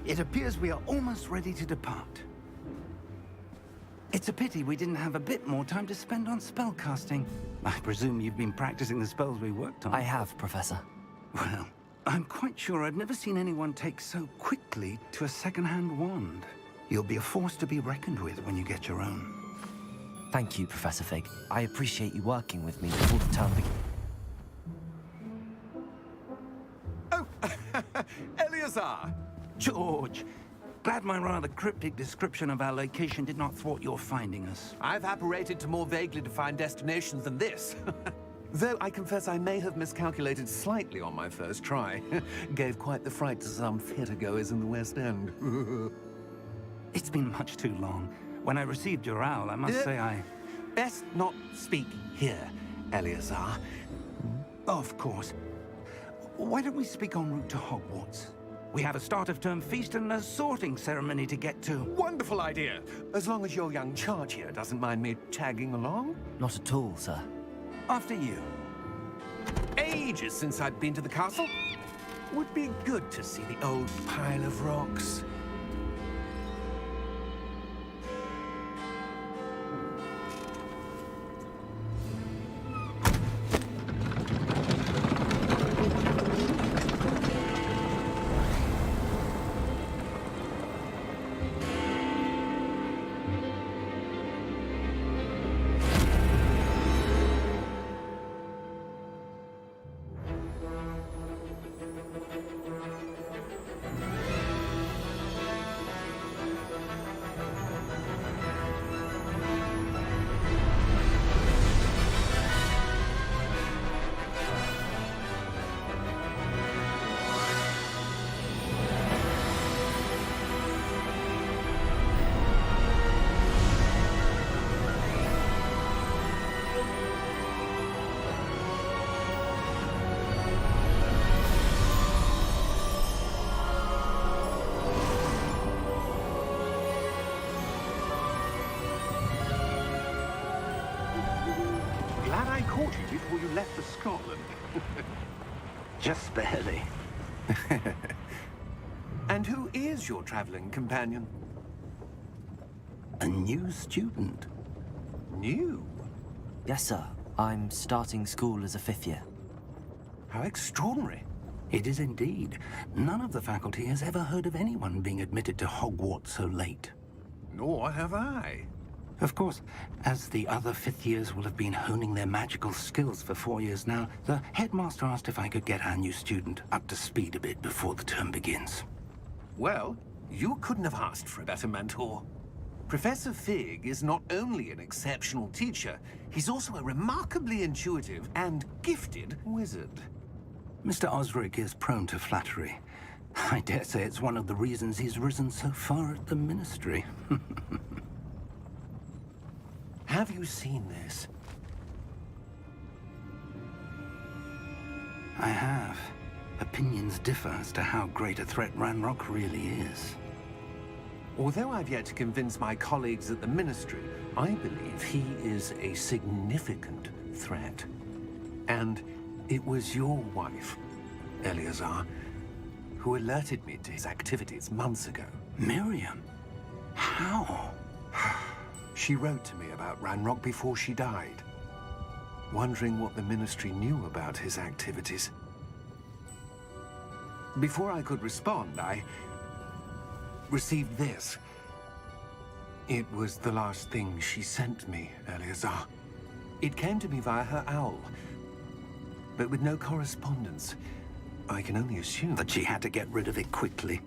It appears we are almost ready to depart. It's a pity we didn't have a bit more time to spend on spellcasting. I presume you've been practicing the spells we worked on. I have, Professor. Well, I'm quite sure I've never seen anyone take so quickly to a second-hand wand. You'll be a force to be reckoned with when you get your own. Thank you, Professor Fig. I appreciate you working with me before the term begins. Oh, Eleazar! George, glad my rather cryptic description of our location did not thwart your finding us. I've apparated to more vaguely defined destinations than this. Though I confess I may have miscalculated slightly on my first try. Gave quite the fright to some theatergoers in the West End. It's been much too long. When I received your owl, I must say I... Best not speak here, Eleazar. Of course. Why don't we speak en route to Hogwarts? We have a start-of-term feast and a sorting ceremony to get to. Wonderful idea! As long as your young charge here doesn't mind me tagging along. Not at all, sir. After you. Ages since I'd been to the castle. Would be good to see the old pile of rocks. Glad I caught you before you left for Scotland. Just barely. And who is your traveling companion? A new student. New? Yes, sir. I'm starting school as a 5th year. How extraordinary. It is indeed. None of the faculty has ever heard of anyone being admitted to Hogwarts so late. Nor have I. Of course, as the other 5th years will have been honing their magical skills for 4 years now, the headmaster asked if I could get our new student up to speed a bit before the term begins. Well, you couldn't have asked for a better mentor. Professor Fig is not only an exceptional teacher, he's also a remarkably intuitive and gifted wizard. Mr. Osric is prone to flattery. I dare say it's one of the reasons he's risen so far at the Ministry. Have you seen this? I have. Opinions differ as to how great a threat Ranrock really is. Although I've yet to convince my colleagues at the Ministry, I believe he is a significant threat. And it was your wife, Eleazar, who alerted me to his activities months ago. Miriam? How? She wrote to me about Ranrock before she died, wondering what the Ministry knew about his activities. Before I could respond, I received this. It was the last thing she sent me, Eleazar. It came to me via her owl, but with no correspondence. I can only assume That she had to get rid of it quickly,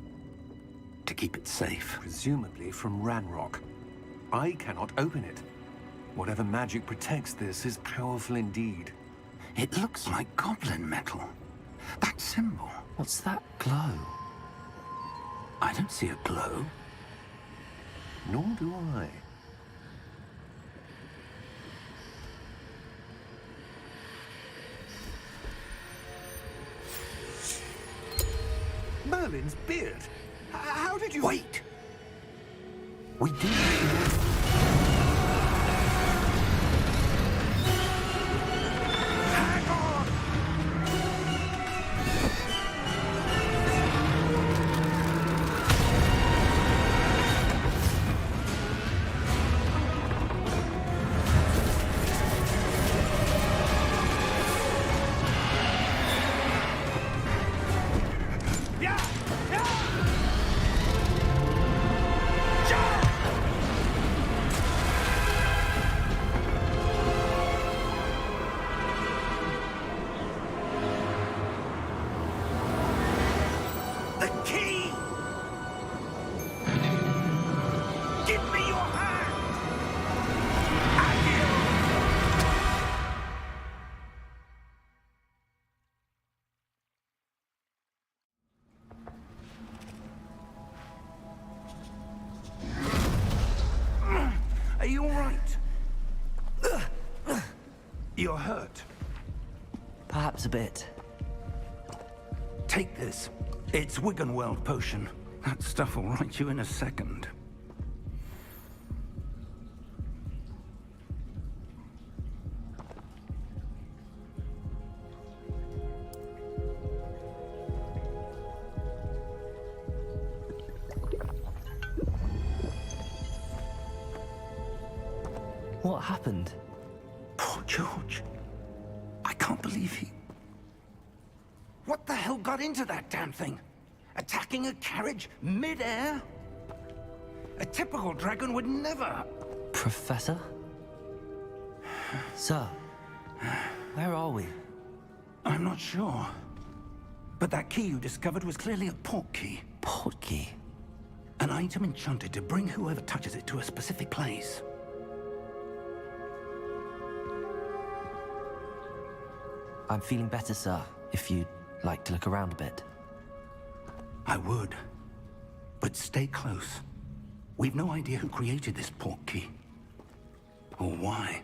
to keep it safe. presumably from Ranrock. I cannot open it. Whatever magic protects this is powerful indeed. It looks like goblin metal. That symbol. What's that glow? I don't see a glow. Nor do I. Merlin's beard. How did you... Wait! We do. Hang on! Yeah! Yeah! The key! Give me your hand! Are you all right? You're hurt. Perhaps a bit. Take this. It's Wiggenweld potion. That stuff will right you in a second. What happened? Poor George. I can't believe he... What the hell got into that damn thing? Attacking a carriage mid-air? A typical dragon would never... Professor? Sir, where are we? I'm not sure. But that key you discovered was clearly a port key. Port key? An item enchanted to bring whoever touches it to a specific place. I'm feeling better, sir, if you'd like to look around a bit. I would. But stay close. We've no idea who created this port key. Or why.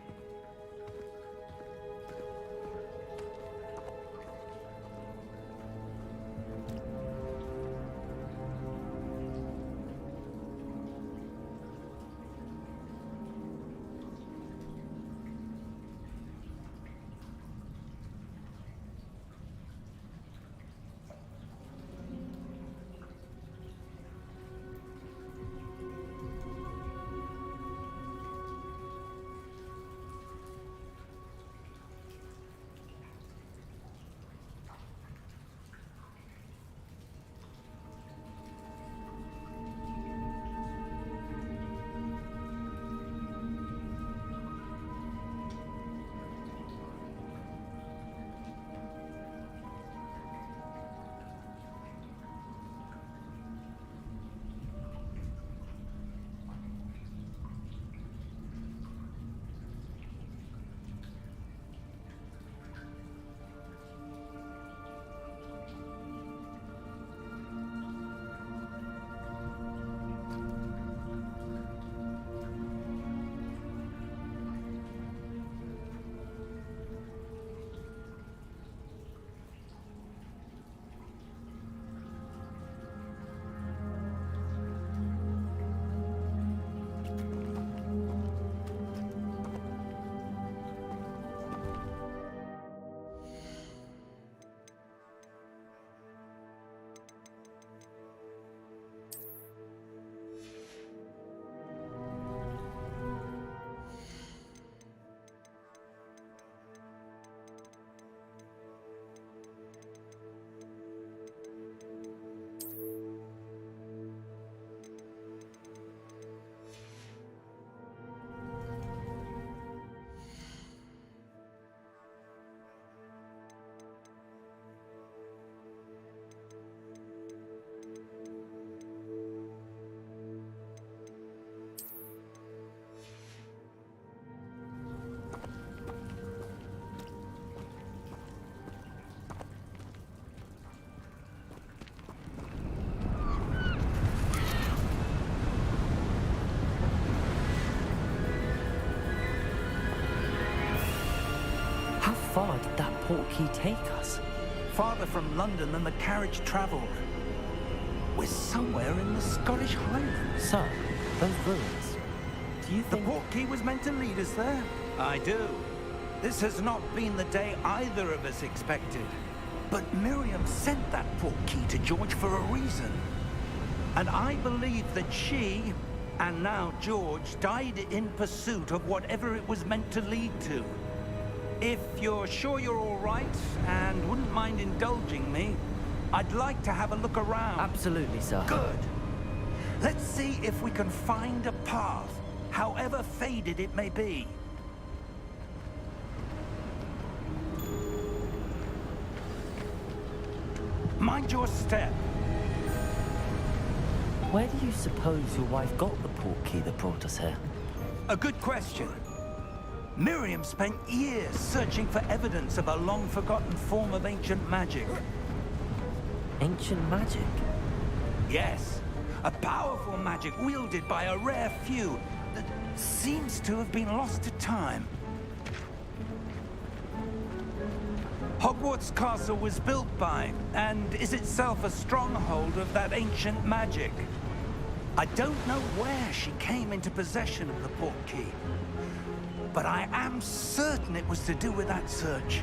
portkey take us? Farther from London than the carriage travelled. We're somewhere in the Scottish Highlands. Sir, those ruins. Do you The think... portkey was meant to lead us there? I do. This has not been the day either of us expected. But Miriam sent that portkey to George for a reason. And I believe that she, and now George, died in pursuit of whatever it was meant to lead to. If you're sure you're all right, and wouldn't mind indulging me, I'd like to have a look around. Absolutely, sir. Good. Let's see if we can find a path, however faded it may be. Mind your step. Where do you suppose your wife got the portkey that brought us here? A good question. Miriam spent years searching for evidence of a long-forgotten form of ancient magic. Ancient magic? Yes, a powerful magic wielded by a rare few that seems to have been lost to time. Hogwarts Castle was built by, and is itself a stronghold of that ancient magic. I don't know where she came into possession of the portkey, but I am certain it was to do with that search.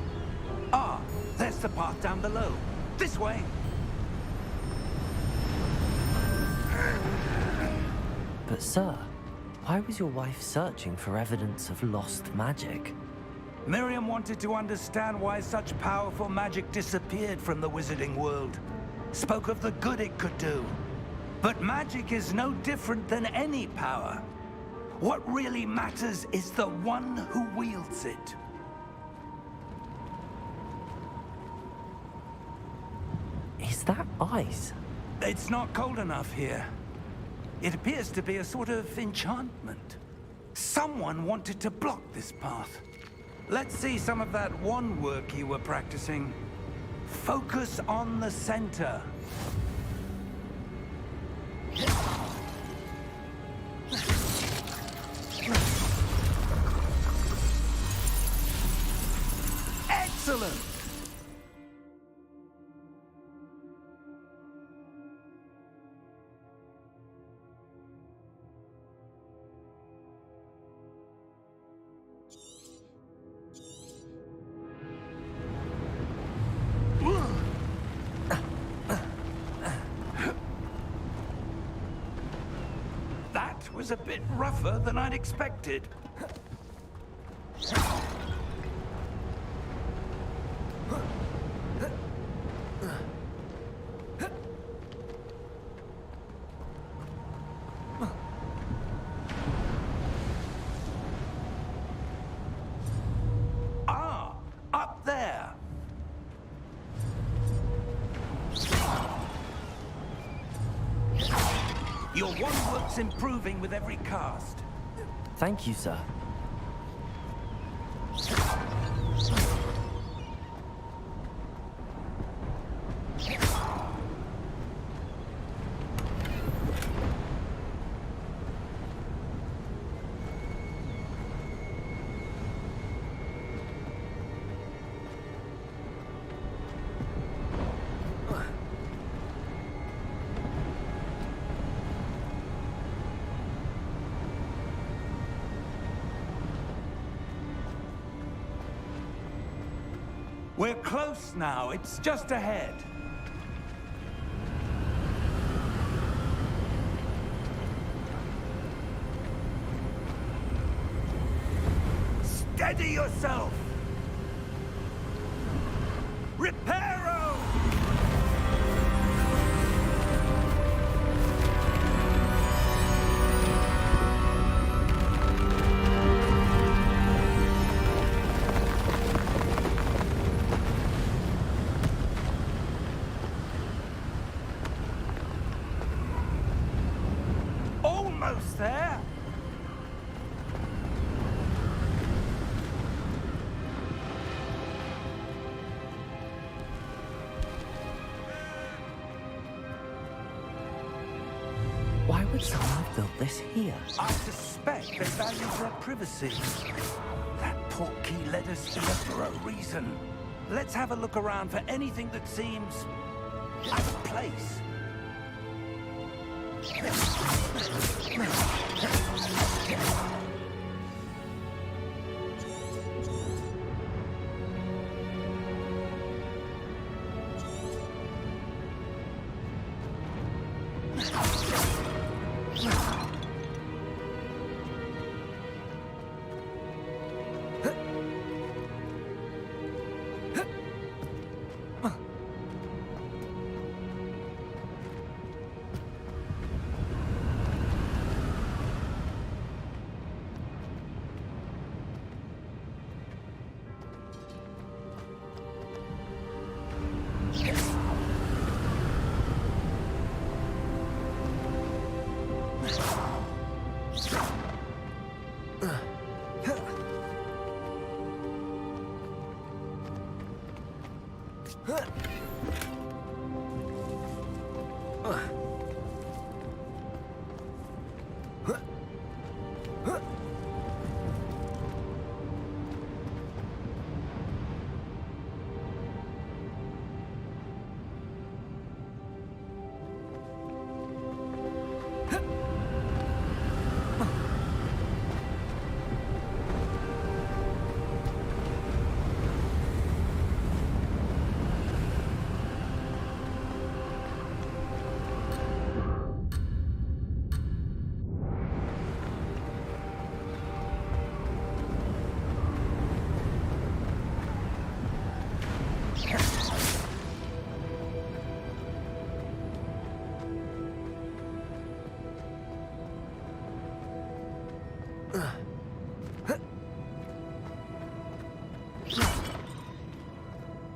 Ah, there's the path down below. This way. But sir, why was your wife searching for evidence of lost magic? Miriam wanted to understand why such powerful magic disappeared from the wizarding world. Spoke of the good it could do. But magic is no different than any power. What really matters is the one who wields it. Is that ice? It's not cold enough here. It appears to be a sort of enchantment. Someone wanted to block this path. Let's see some of that wand work you were practicing. Focus on the center. Excellent! That was a bit rougher than I'd expected. Ah, up there. Your wand work's improving with every cast. Thank you, sir. We're close now. It's just ahead. Steady yourself! Reparo! Almost there. Why would someone have built this here? I suspect they value their privacy. That portkey led us here for a reason. Let's have a look around for anything that seems out of place.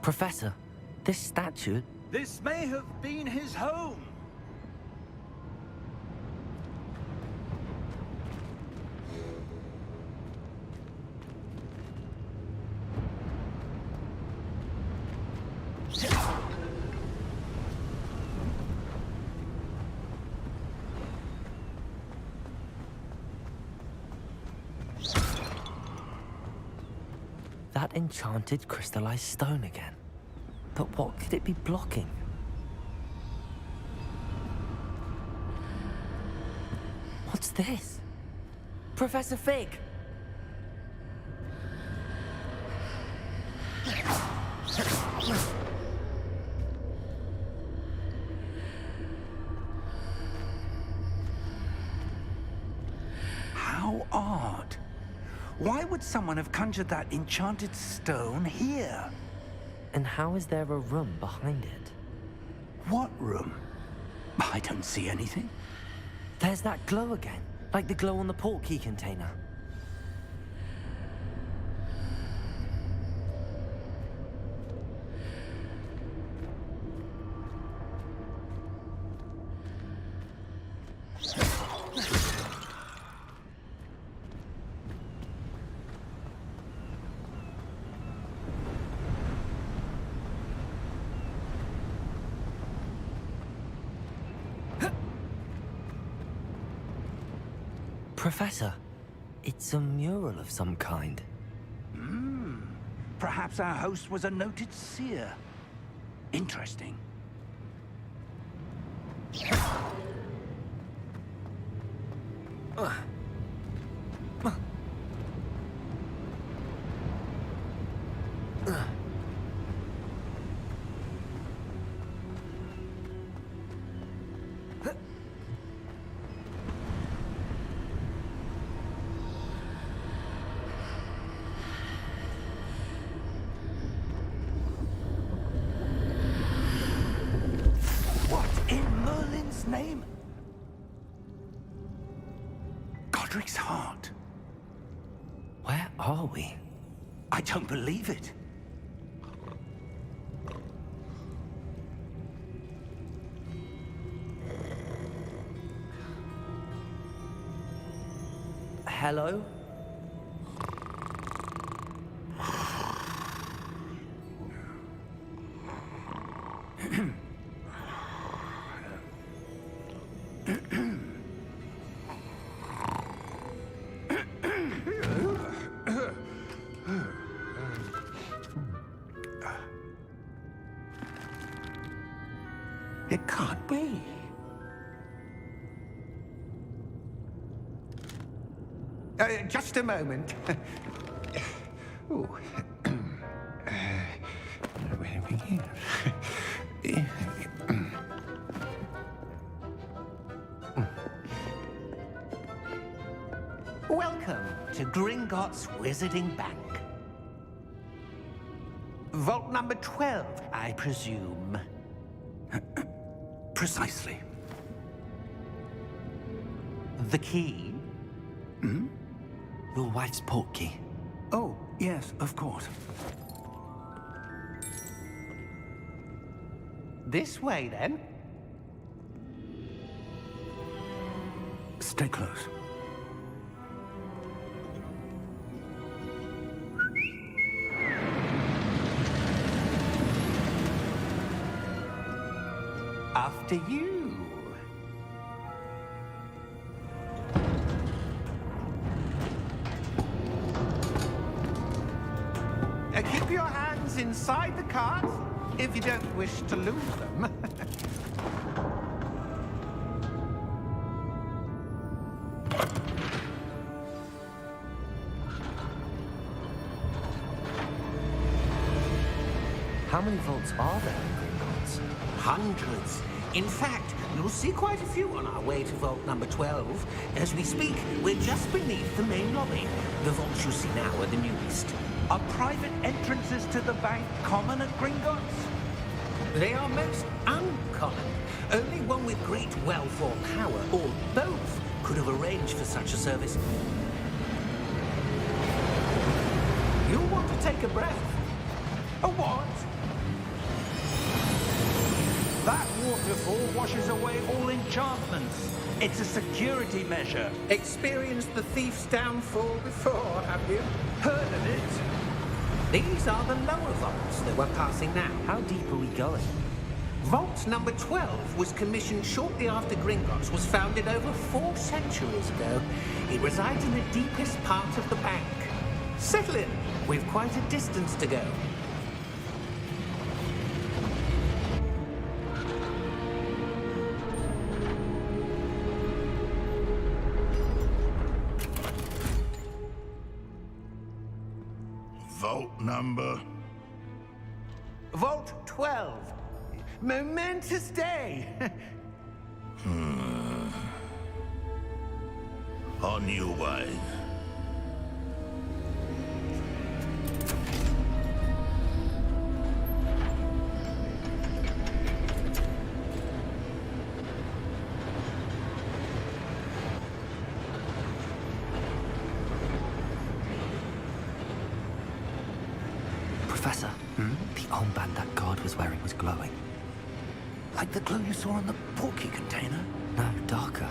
Professor, this statue... This may have been his home. That enchanted crystallized stone again. But what could it be blocking? What's this? Professor Fig! How odd. Why would someone have conjured that enchanted stone here? And how is there a room behind it? What room? I don't see anything. There's that glow again, like the glow on the portkey container. Professor, it's a mural of some kind. Perhaps our host was a noted seer. Interesting. Name? Godric's heart. Where are we? I don't believe it. Hello? It can't be. Just a moment. Ooh. Where have we here? Welcome to Gringotts Wizarding Bank. Vault number 12, I presume. Precisely. The key? Your wife's portkey. Oh, yes, of course. This way, then. Stay close. After you. Keep your hands inside the cart if you don't wish to lose them. How many vaults are there in Gringotts? Hundreds. In fact, you'll see quite a few on our way to vault number 12. As we speak, we're just beneath the main lobby. The vaults you see now are the newest. Are private entrances to the bank common at Gringotts? They are most uncommon. Only one with great wealth or power, or both, could have arranged for such a service. You'll want to take a breath. A what? That waterfall washes away all enchantments. It's a security measure. Experienced the thief's downfall before, have you? Heard of it? These are the lower vaults that we're passing now. How deep are we going? Vault number 12 was commissioned shortly after Gringotts was founded over 4 centuries ago. It resides in the deepest part of the bank. Settle in. We've quite a distance to go. Vault number? Vault 12. Momentous day. On your way. Professor, the armband that guard was wearing was glowing. Like the glow you saw on the portkey container? No, darker.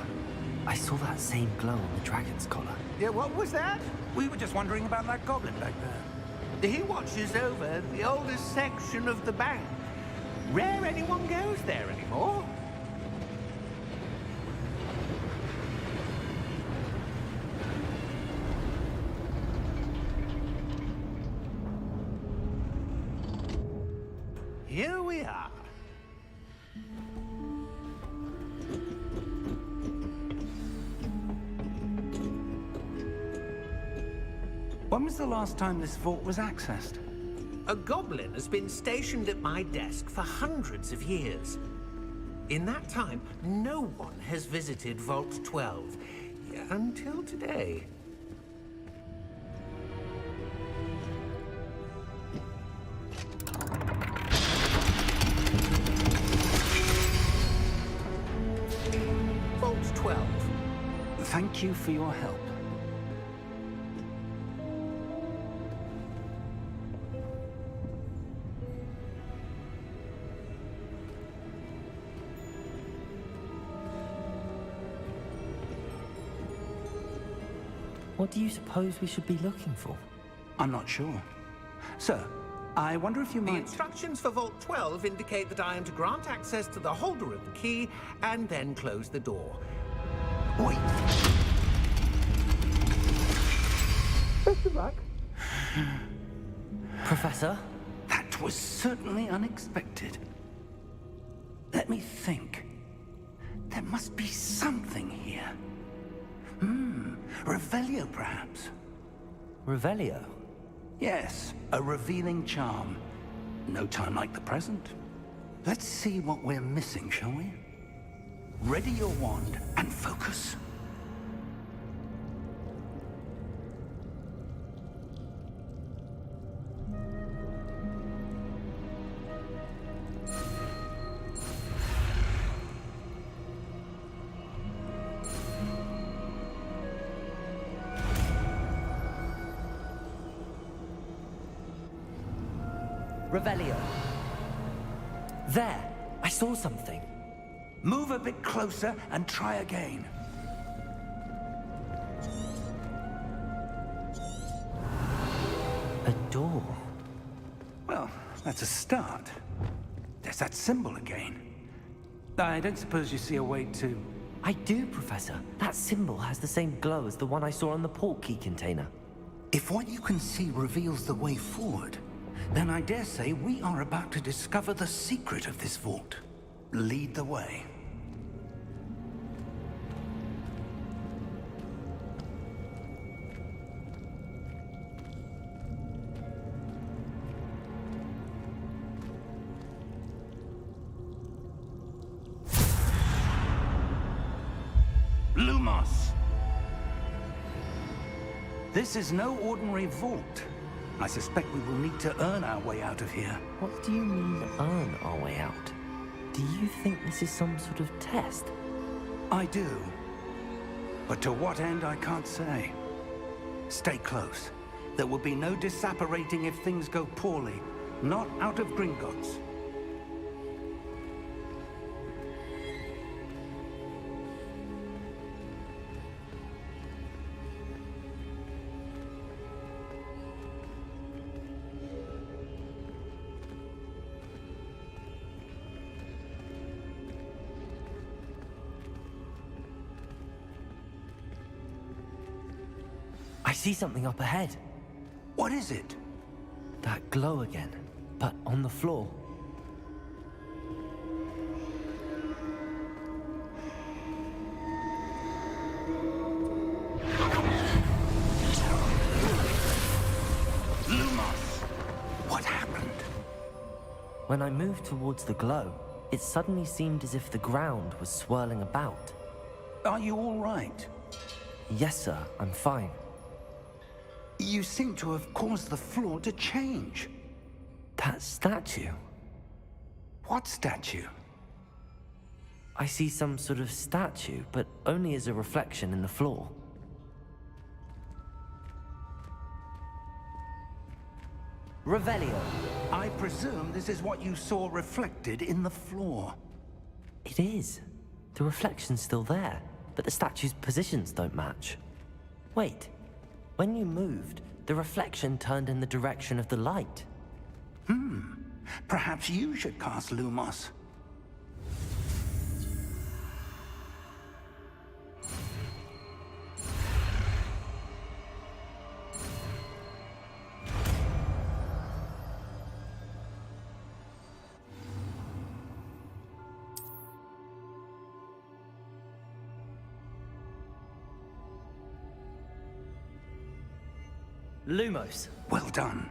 I saw that same glow on the dragon's collar. Yeah, what was that? We were just wondering about that goblin back there. He watches over the oldest section of the bank. Rare anyone goes there anymore. Here we are. When was the last time this vault was accessed? A goblin has been stationed at my desk for hundreds of years. In that time, no one has visited Vault 12 until today. Vault 12. Thank you for your help. What do you suppose we should be looking for? I'm not sure. Sir, I wonder if you The might... instructions for Vault 12 indicate that I am to grant access to the holder of the key and then close the door. Wait. Best of luck. Professor? That was certainly unexpected. Let me think. There must be something here. Revelio, perhaps? Revelio? Yes, a revealing charm. No time like the present. Let's see what we're missing, shall we? Ready your wand and focus. Revelio. There! I saw something. Move a bit closer and try again. A door. Well, that's a start. There's that symbol again. I don't suppose you see a way to... I do, Professor. That symbol has the same glow as the one I saw on the port key container. If what you can see reveals the way forward, then I dare say we are about to discover the secret of this vault. Lead the way. Lumos! This is no ordinary vault. I suspect we will need to earn our way out of here. What do you mean, earn our way out? Do you think this is some sort of test? I do. But to what end, I can't say. Stay close. There will be no disapparating if things go poorly. Not out of Gringotts. I see something up ahead. What is it? That glow again, but on the floor. Lumos! What happened? When I moved towards the glow, it suddenly seemed as if the ground was swirling about. Are you all right? Yes, sir, I'm fine. You seem to have caused the floor to change. That statue? What statue? I see some sort of statue, but only as a reflection in the floor. Revelio. I presume this is what you saw reflected in the floor. It is. The reflection's still there, but the statue's positions don't match. Wait. When you moved, the reflection turned in the direction of the light. Perhaps you should cast Lumos. Lumos. Well done.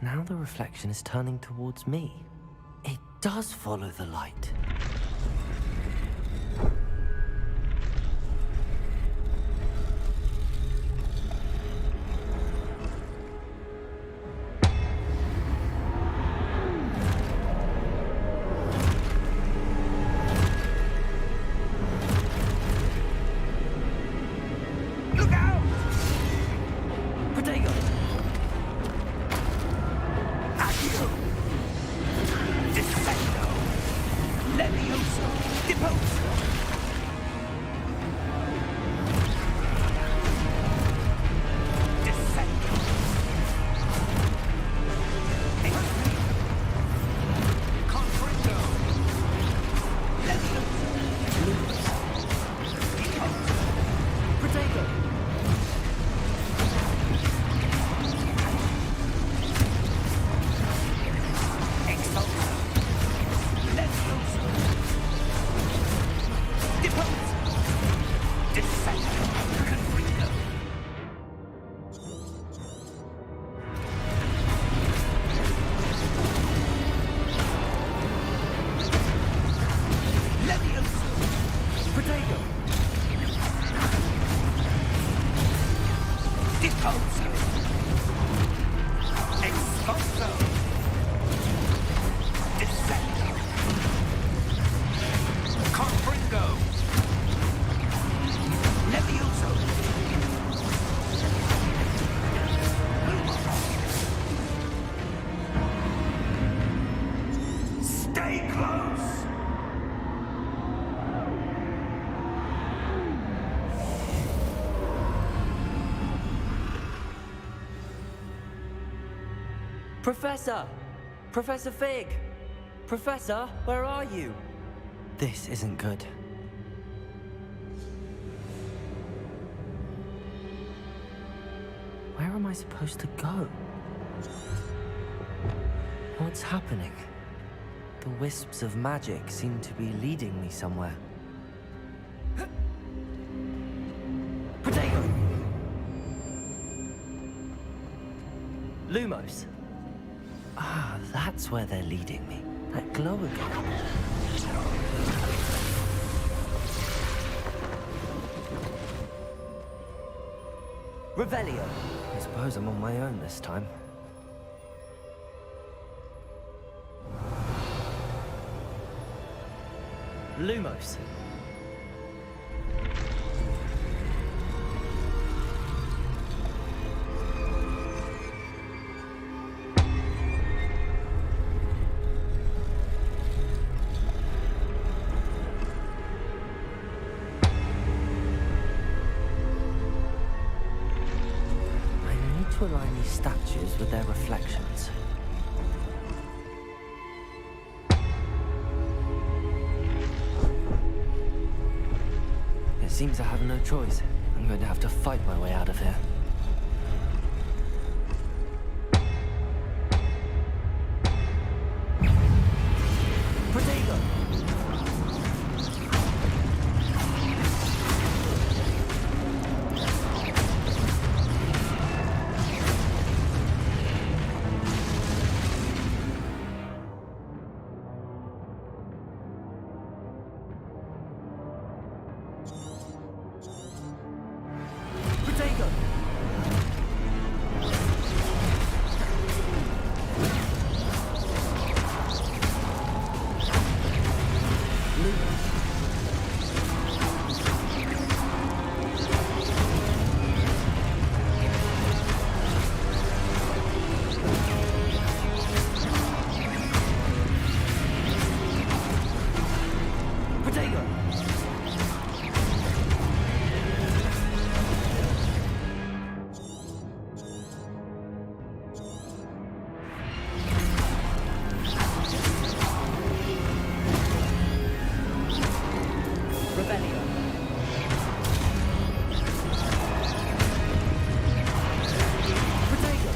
Now the reflection is turning towards me. It does follow the light. Look out! Protego! Accio! Defendo! Levioso! Deposo! Defendo! Confringo! Levioso! Deposo! Protego! Exalto! Levioso! Protego! Disposo! Expulso! Descendo! Confringo! Levioso! Stay close! Professor! Professor Fig! Professor, where are you? This isn't good. Where am I supposed to go? What's happening? The wisps of magic seem to be leading me somewhere. Protego! Lumos! Ah, that's where they're leading me. That glow again. Revelio! I suppose I'm on my own this time. Lumos. I need to align these statues with their reflections. It seems I have no choice. I'm going to have to fight my way out of here. Protego! Protego! Protego! Revelio. Protego!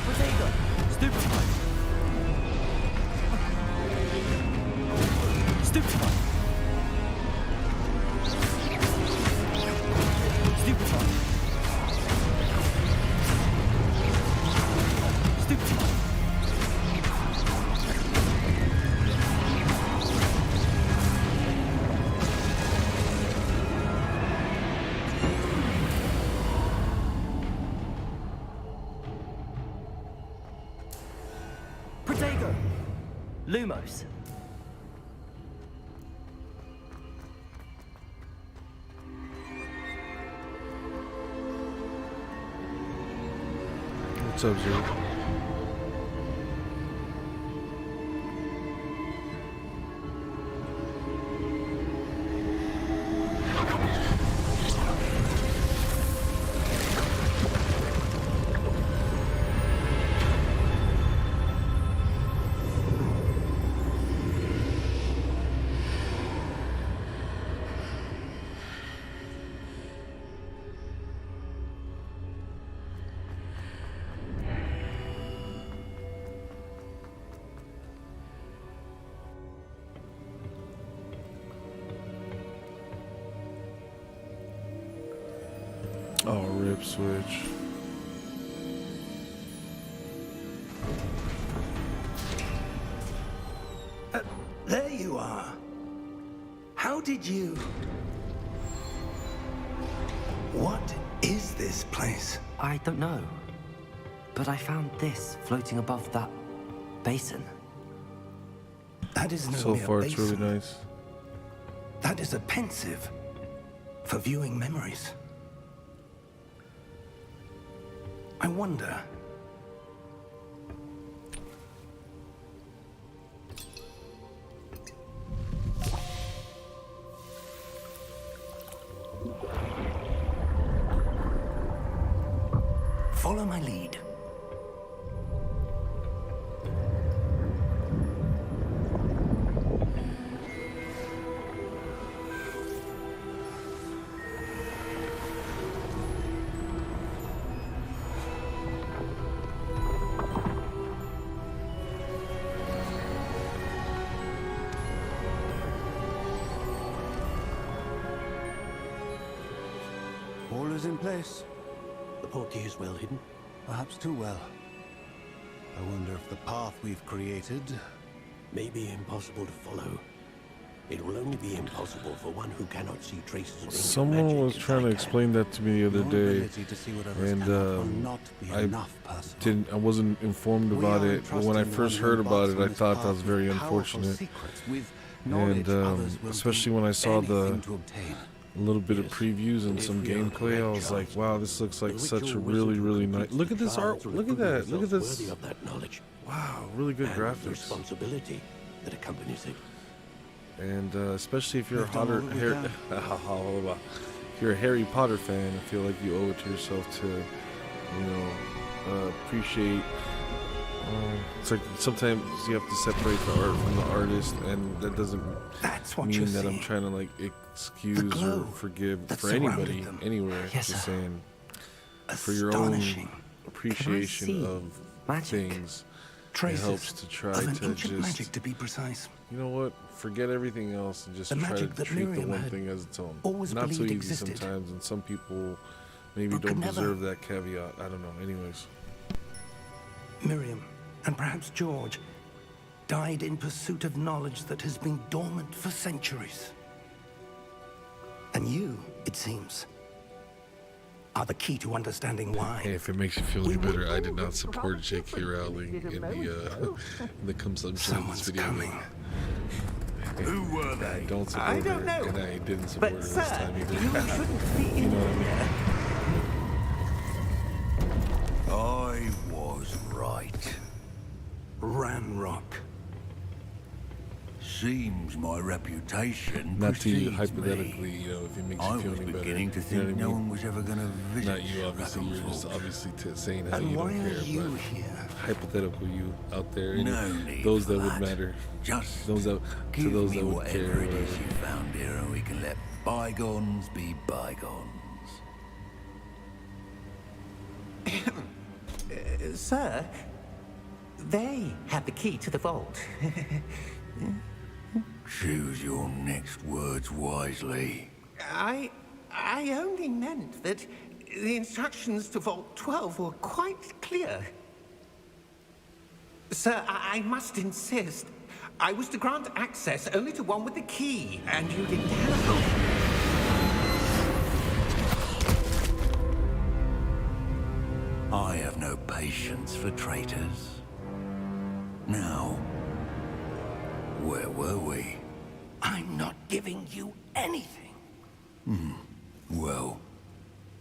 Protego! Stupefy! Stupefy! Stupefy! Stupefy! Protego! Lumos. What's up, Zero? Oh, rip switch. There you are. How did you... What is this place? I don't know. But I found this floating above that basin. That is no So mere far, it's basin. really nice. That is a pensive for viewing memories. I wonder... Follow my lead. All is in place. The portkey is well hidden. Perhaps too well. I wonder if the path we've created... May be impossible to follow. It will only be impossible for one who cannot see traces of ancient Someone magic was as trying I to can. explain that to me the other Your day, ability to see what others and cannot will not be I enough, Percival. I wasn't informed We about are it. But when I entrusting the first one who heard about embarks it, on I this thought path that was very with powerful unfortunate. secrets, with knowledge And others will especially do when I saw the anything to obtain. a little bit of Yes. previews and If some we are gameplay, I correct, was like, Charles, wow, this looks like the such a ritual really, wizard who really nice. completes Look at the this art. trials Look at will prove that. Look at himself this. worthy of that knowledge Wow, really good and the graphics. responsibility that accompanies it. And especially if you're a We've done all that we if you're a Harry Potter fan, I feel like you owe it to yourself to, you know, appreciate. It's like sometimes you have to separate the art from the artist, and that doesn't That's what mean you that see. I'm trying to like excuse or glow forgive that for surrounded anybody them. anywhere. Yes, Just sir. saying for your own Astonishing. appreciation see of magic? things. Traces helps to try of an to ancient just- magic, to be precise. You know what? Forget everything else and just The try to magic that treat the Miriam one had thing as its own. always Not so believed easy existed. sometimes, and some people maybe But could don't never. deserve that caveat. I don't know. Anyways, Miriam, and perhaps George, died in pursuit of knowledge that has been dormant for centuries. And you, it seems, are the key to understanding why. hey, if it makes you feel any better, I did not support J.K. Rowling in the consumption of this Someone's video coming. game. Who were I they? don't support I don't her, know. and I didn't support her But this sir, time you either. shouldn't be You in know what I mean? here. I was right. Ranrock. Seems my reputation Not to you, precedes hypothetically, me. you know, if it makes I you feel was any better. beginning to You know think what I no mean? one was ever going to visit. Not you, obviously. You're just Raven's obviously saying how And you why don't are care, you but here? hypothetical you out there, and No need those for that would that. matter, Just those that give to those me that would whatever care. it is Whatever. you found here, and we can let bygones be bygones. Sir, they have the key to the vault. Choose your next words wisely. I only meant that the instructions to Vault 12 were quite clear. Sir, I must insist. I was to grant access only to one with the key, and you didn't have. I have no patience for traitors. Now, where were we? I'm not giving you anything. Well,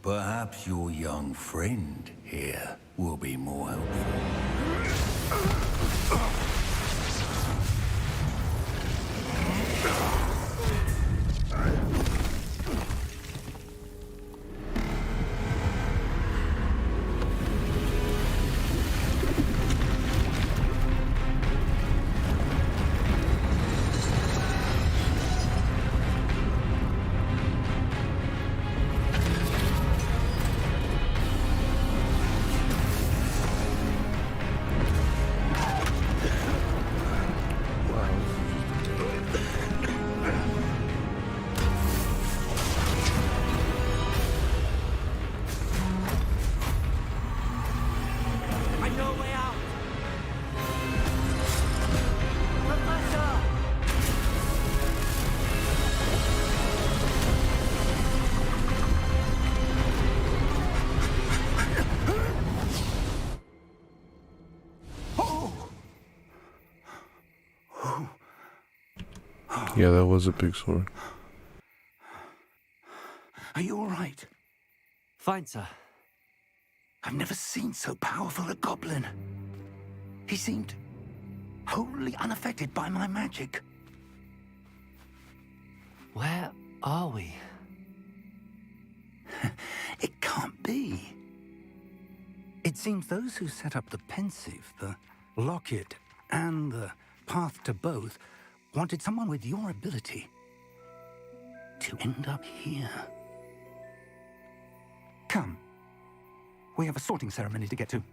perhaps your young friend here will be more helpful. Yeah, that was a big sword. Are you all right? Fine, sir. I've never seen so powerful a goblin. He seemed wholly unaffected by my magic. Where are we? It can't be. It seems those who set up the pensive, the locket, and the path to both wanted someone with your ability to end up here. Come. We have a sorting ceremony to get to.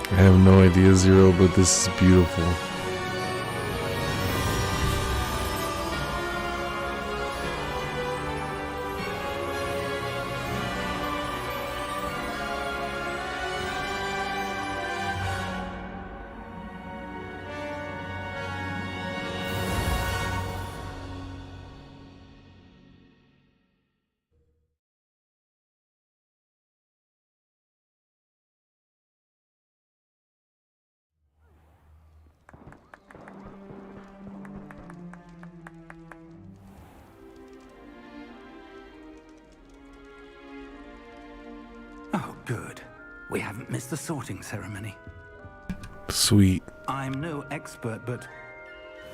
I have no idea, Zero, but this is beautiful. Oh, good. We haven't missed the sorting ceremony. Sweet. I'm no expert, but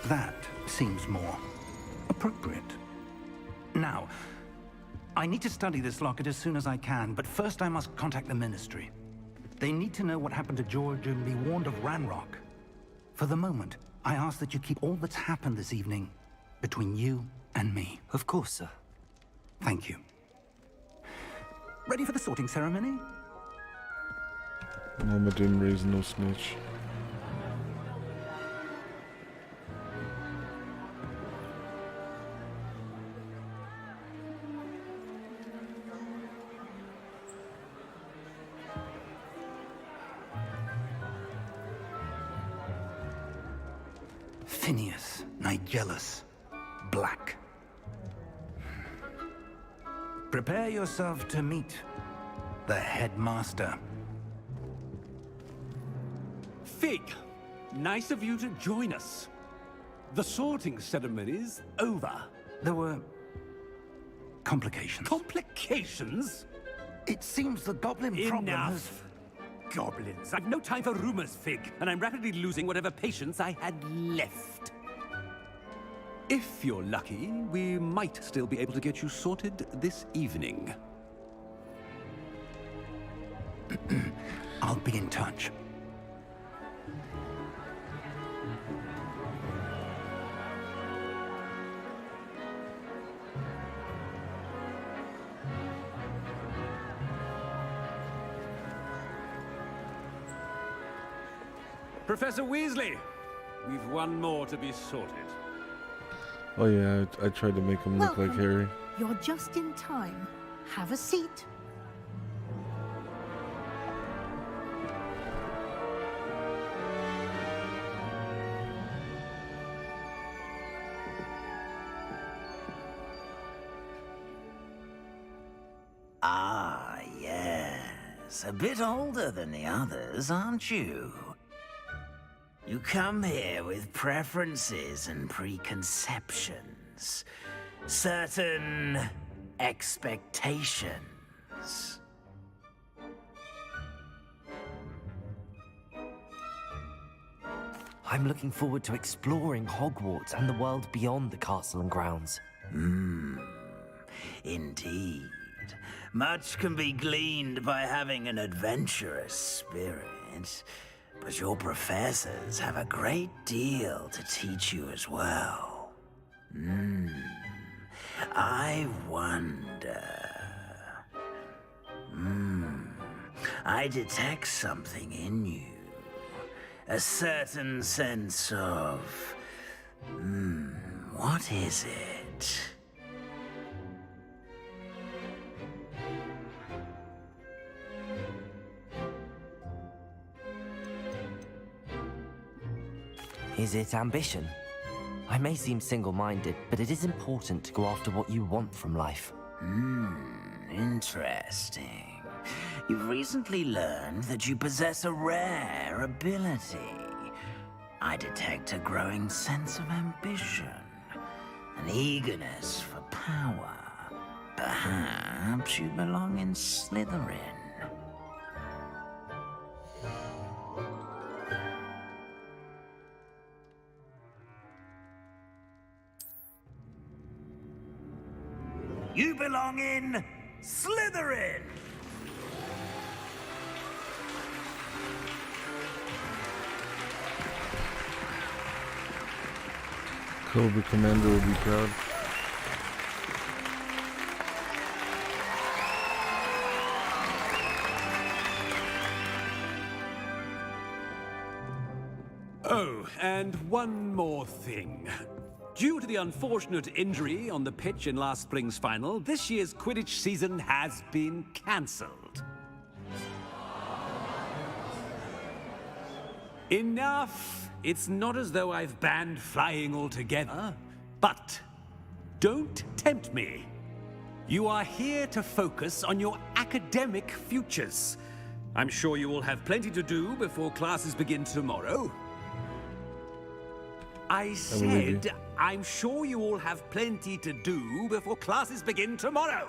that seems more appropriate. Now, I need to study this locket as soon as I can, but first I must contact the Ministry. They need to know what happened to George and be warned of Ranrock. For the moment, I ask that you keep all that's happened this evening between you and me. Of course, sir. Thank you. Ready for the sorting ceremony? Mama didn't raise no snitch. Phineas, Nigellus, Black. Prepare yourself to meet the headmaster. Fig, nice of you to join us. The sorting ceremony's over. There were complications. Complications? It seems the goblin problem has... Enough. Goblins. I've no time for rumors, Fig, and I'm rapidly losing whatever patience I had left. If you're lucky, we might still be able to get you sorted this evening. I'll be in touch. Professor Weasley, we've one more to be sorted. Oh yeah, I tried to make him look like Welcome. Harry. You're just in time. Have a seat. Ah, yes. A bit older than the others, aren't you? You come here with preferences and preconceptions. Certain expectations. I'm looking forward to exploring Hogwarts and the world beyond the castle and grounds. Indeed. Much can be gleaned by having an adventurous spirit. But your professors have a great deal to teach you as well. I wonder... I detect something in you. A certain sense of... what is it? Is it ambition? I may seem single-minded, but it is important to go after what you want from life. Interesting. You've recently learned that you possess a rare ability. I detect a growing sense of ambition, an eagerness for power. Perhaps you belong in Slytherin. You belong in Slytherin! Cobra Commander will be proud. Oh, and one more thing. Due to the unfortunate injury on the pitch in last spring's final, this year's Quidditch season has been cancelled. Enough! It's not as though I've banned flying altogether, but don't tempt me. You are here to focus on your academic futures. I'm sure you will have plenty to do before classes begin tomorrow. I said, I'm sure you all have plenty to do before classes begin tomorrow.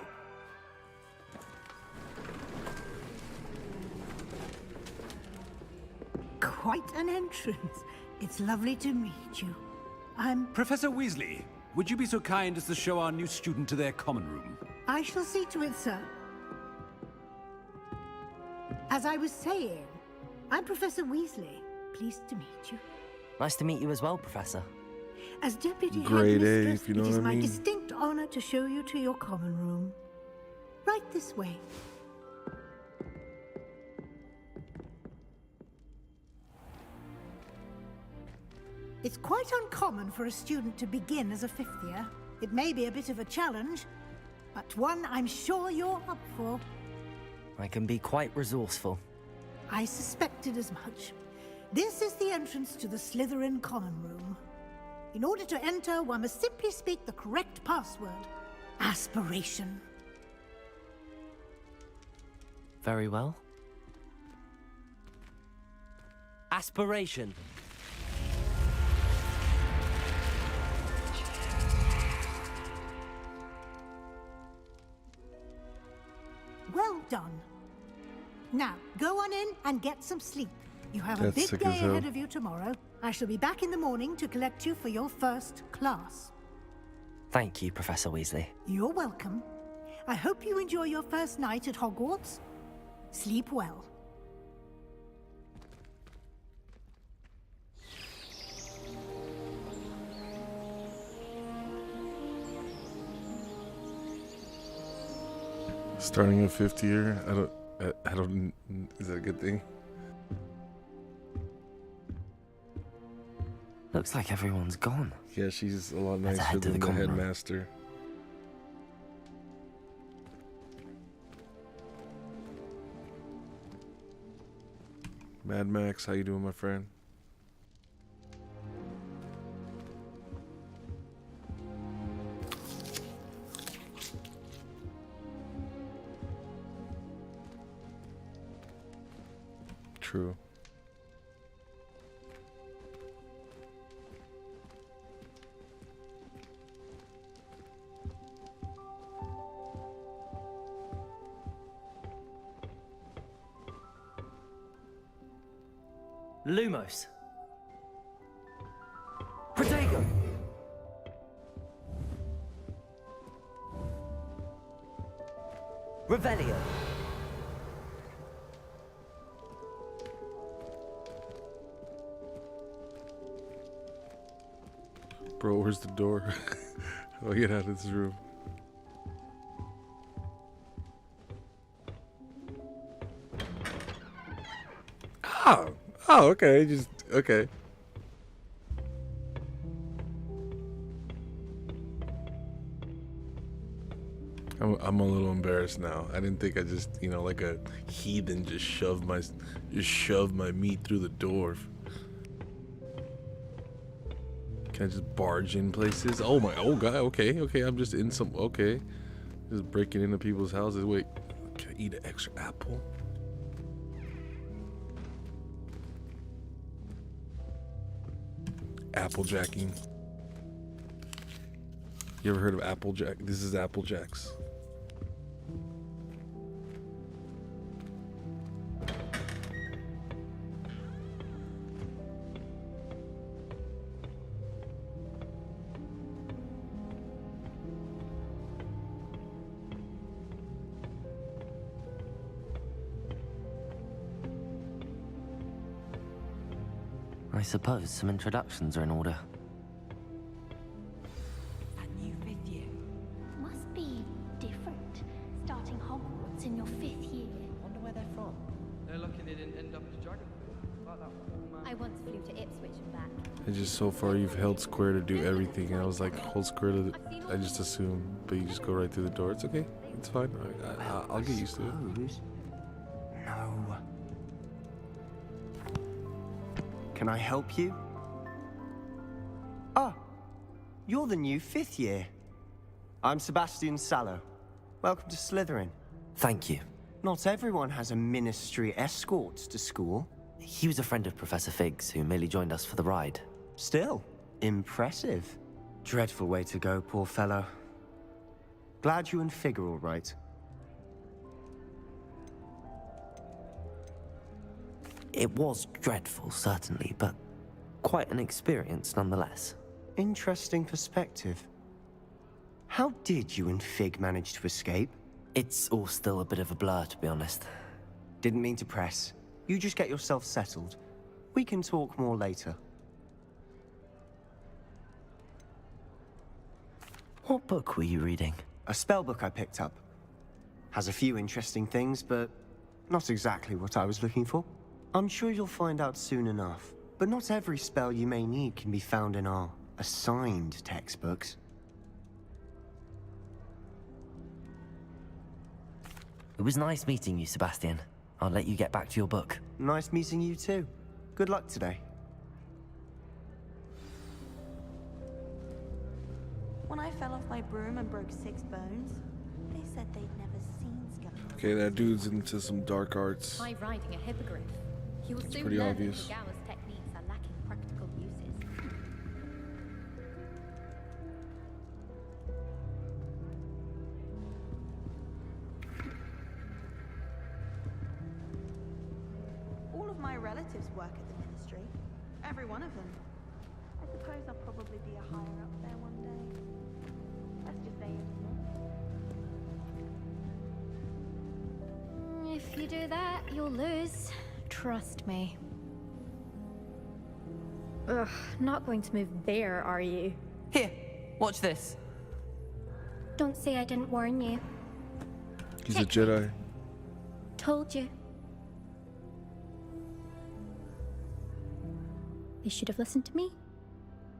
Quite an entrance. It's lovely to meet you. I'm... Professor Weasley, would you be so kind as to show our new student to their common room? I shall see to it, sir. As I was saying, I'm Professor Weasley. Pleased to meet you. Nice to meet you as well, Professor. As Deputy Grade A, Headmistress, if you know it is what I my mean. distinct honor to show you to your common room. Right this way. It's quite uncommon for a student to begin as a fifth year. It may be a bit of a challenge, but one I'm sure you're up for. I can be quite resourceful. I suspected as much. This is the entrance to the Slytherin common room. In order to enter, one must simply speak the correct password. Aspiration. Very well. Aspiration. Well done. Now, go on in and get some sleep. You have a That's big sick day as hell. ahead of you tomorrow. I shall be back in the morning to collect you for your first class. Thank you, Professor Weasley. You're welcome. I hope you enjoy your first night at Hogwarts. Sleep well. Starting a fifth year, I don't. Is that a good thing? Looks like everyone's gone. Yeah, she's a lot Let's nicer head to than the the common room. headmaster. Mad Max, how you doing, my friend? True. Lumos. Protego. Revelio. Bro, where's the door? How do I get out of this room? Oh, okay. Just Okay. I'm a little embarrassed now. I didn't think I just, you know, like a heathen, just shoved my meat through the door. Can I just barge in places? Oh my, oh god, okay, I'm just in some, okay. Just breaking into people's houses. Wait, can I eat an extra apple? Applejacking. You ever heard of Applejack? This is Applejacks. I suppose some introductions are in order. That new 5th year. Must be different, starting Hogwarts in your 5th year. Wonder where they're from. They're lucky they didn't end up as dragon. Like that one, man. I once flew to Ipswich and back. And just so far you've held square to do everything. I was like, hold square to I just assume, but you just go right through the door. It's okay. It's fine. I'll get used to it. No. Can I help you? Ah, you're the new 5th year. I'm Sebastian Sallow. Welcome to Slytherin. Thank you. Not everyone has a ministry escort to school. He was a friend of Professor Fig's who merely joined us for the ride. Still, impressive. Dreadful way to go, poor fellow. Glad you and Fig are all right. It was dreadful, certainly, but quite an experience nonetheless. Interesting perspective. How did you and Fig manage to escape? It's all still a bit of a blur, to be honest. Didn't mean to press. You just get yourself settled. We can talk more later. What book were you reading? A spell book I picked up. Has a few interesting things, but not exactly what I was looking for. I'm sure you'll find out soon enough. But not every spell you may need can be found in our assigned textbooks. It was nice meeting you, Sebastian. I'll let you get back to your book. Nice meeting you too. Good luck today. When I fell off my broom and broke 6 bones, they said they'd never seen skeletons. Okay, that dude's into some dark arts. Try riding a hippogriff. You will soon pretty learn obvious. that Kagawa's techniques are lacking practical uses. All of my relatives work at the ministry. Every one of them. I suppose I'll probably be a higher up there one day. Let's just say it. If you do that, you'll lose. Trust me. Ugh, not going to move there, are you? Here, watch this. Don't say I didn't warn you. He's a Jedi. Told you. You should have listened to me.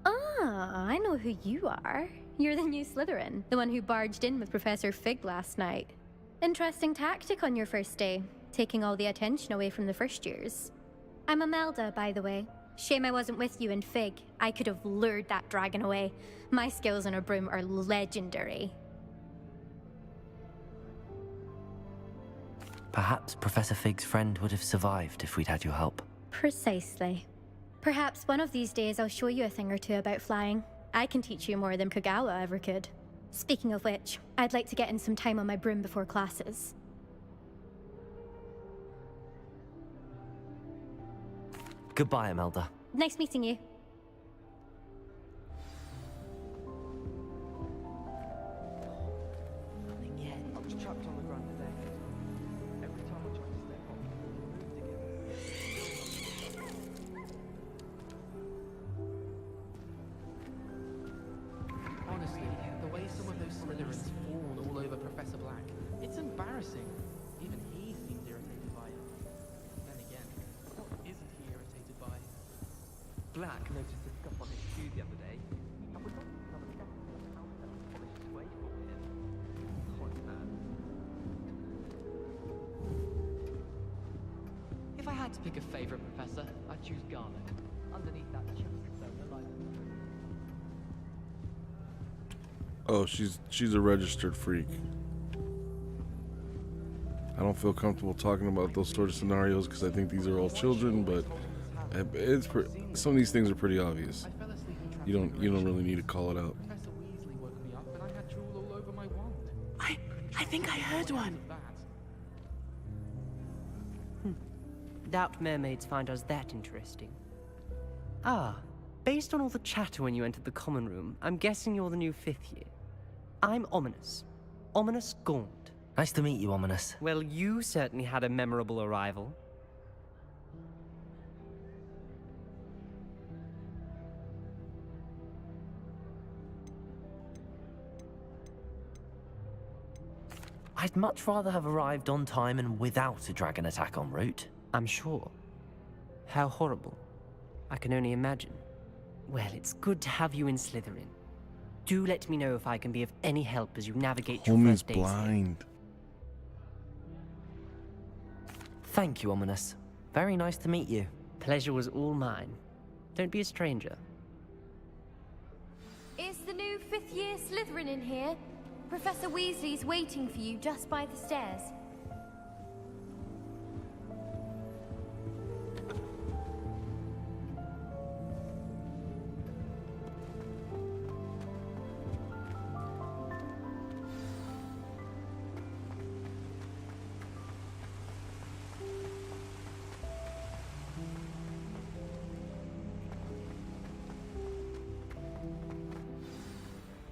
Ah, I know who you are. You're the new Slytherin, the one who barged in with Professor Fig last night. Interesting tactic on your first day, taking all the attention away from the first years. I'm Imelda, by the way. Shame I wasn't with you in Fig. I could have lured that dragon away. My skills on a broom are legendary. Perhaps Professor Fig's friend would have survived if we'd had your help. Precisely. Perhaps one of these days I'll show you a thing or two about flying. I can teach you more than Kagawa ever could. Speaking of which, I'd like to get in some time on my broom before classes. Goodbye, Imelda. Nice meeting you. I was trapped on the ground today. Every time I tried to step up, we moved again. Honestly, the way some of those Slytherins fawned all over Professor Black, it's embarrassing. Even he seems irritated by it. Then again, what isn't he irritated by? Black noticed a scuff on his shoe the other day. I would like another definite house and polished suede for him. Hot man. If I had to pick a favorite professor, I'd choose Garnet. Underneath that chestnut light. Oh, she's a registered freak. I don't feel comfortable talking about those sort of scenarios because I think these are all children, but some of these things are pretty obvious. You don't really need to call it out. Professor Weasley woke me up and I had drool all over my wand. I think I heard one. Doubt mermaids find us that interesting. Ah, based on all the chatter when you entered the common room, I'm guessing you're the new 5th year. I'm Ominous. Ominous Gaunt. Nice to meet you, Ominous. Well, you certainly had a memorable arrival. I'd much rather have arrived on time and without a dragon attack en route. I'm sure. How horrible. I can only imagine. Well, it's good to have you in Slytherin. Do let me know if I can be of any help as you navigate your Homie's first days here. blind. Thank you, Ominous. Very nice to meet you. Pleasure was all mine. Don't be a stranger. Is the new 5th year Slytherin in here? Professor Weasley's waiting for you just by the stairs.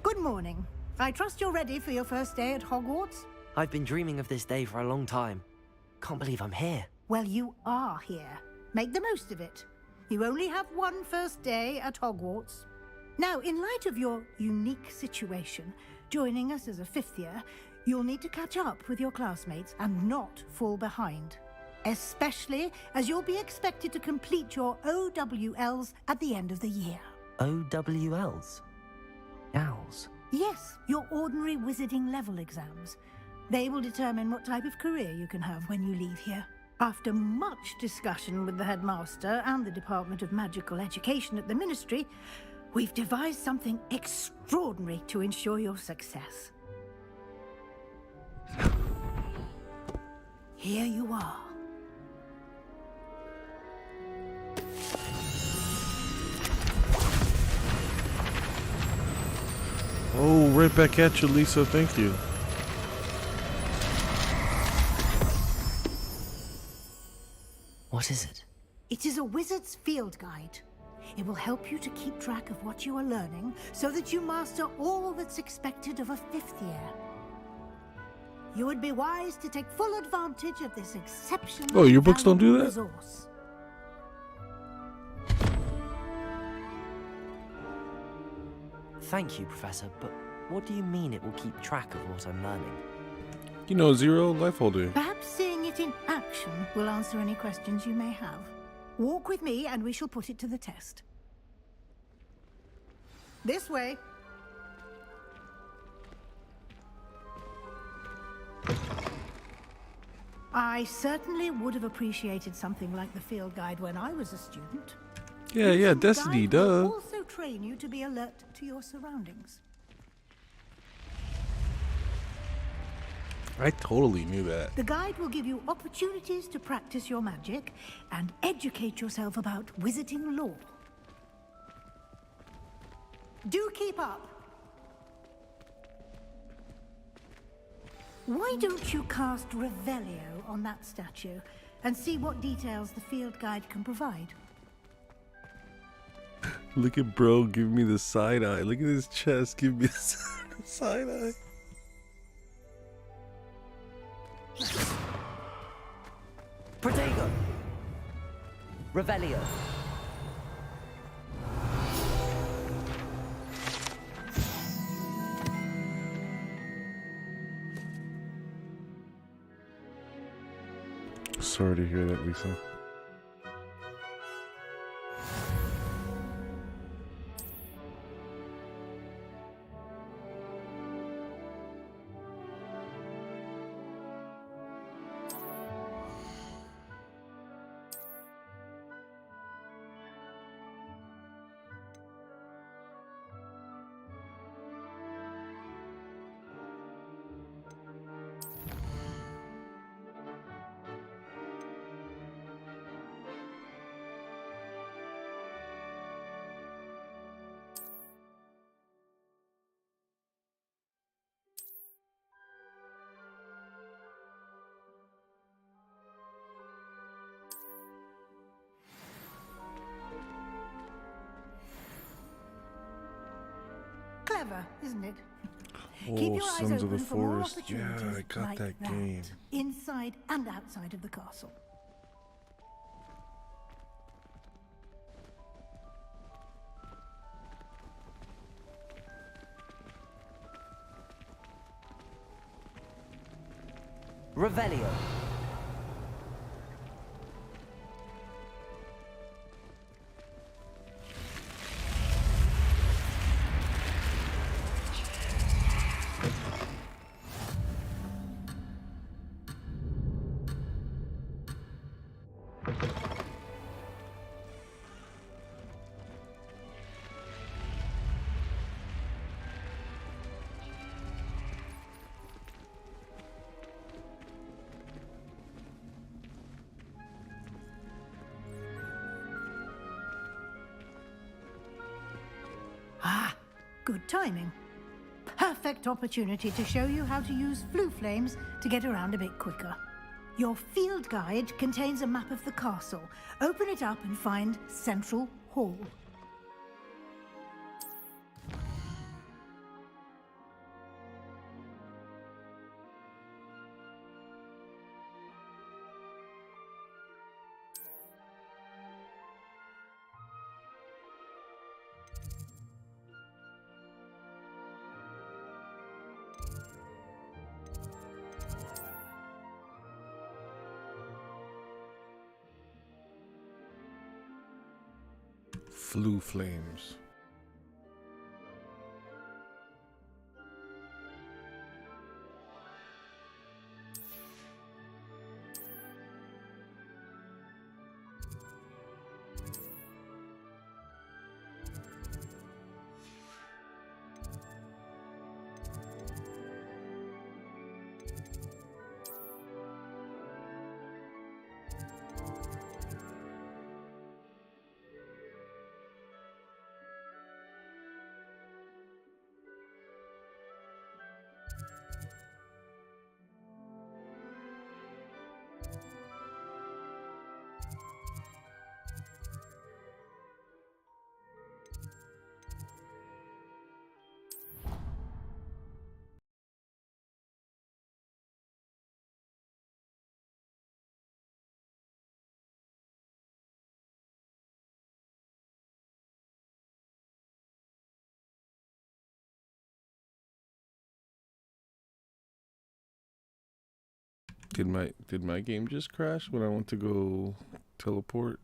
Good morning. I trust you're ready for your first day at Hogwarts? I've been dreaming of this day for a long time. Can't believe I'm here. Well, you are here. Make the most of it. You only have one first day at Hogwarts. Now, in light of your unique situation, joining us as a 5th year, you'll need to catch up with your classmates and not fall behind. Especially as you'll be expected to complete your OWLs at the end of the year. OWLs? Owls? Yes, your ordinary wizarding level exams. They will determine what type of career you can have when you leave here. After much discussion with the headmaster and the Department of Magical Education at the Ministry, we've devised something extraordinary to ensure your success. Here you are. Oh, right back at you, Lisa. Thank you. What is it? It is a wizard's field guide. It will help you to keep track of what you are learning so that you master all that's expected of a 5th year. You would be wise to take full advantage of this exceptional Oh, your books don't do that? resource. Thank you, Professor, but what do you mean it will keep track of what I'm learning? You know, Zero, life holder. Perhaps seeing it in action will answer any questions you may have. Walk with me and we shall put it to the test. This way. I certainly would have appreciated something like the field guide when I was a student. Yeah, Destiny, Guide will duh. also train you to be alert to your surroundings. I totally knew that. The guide will give you opportunities to practice your magic and educate yourself about wizarding lore. Do keep up. Why don't you cast Revelio on that statue and see what details the field guide can provide? Look at bro, give me the side eye. Look at his chest, give me the side eye. Protego! Revelio! Sorry to hear that, Lisa. Clever, isn't it? Oh, Keep your eyes Sons of open the for more Forest. Yeah, opportunities I got like that game. inside and outside of the castle. Revelio. Ah, good timing. Perfect opportunity to show you how to use flue flames to get around a bit quicker. Your field guide contains a map of the castle. Open it up and find Central Hall. Flue flames. Did my game just crash when I went to go teleport?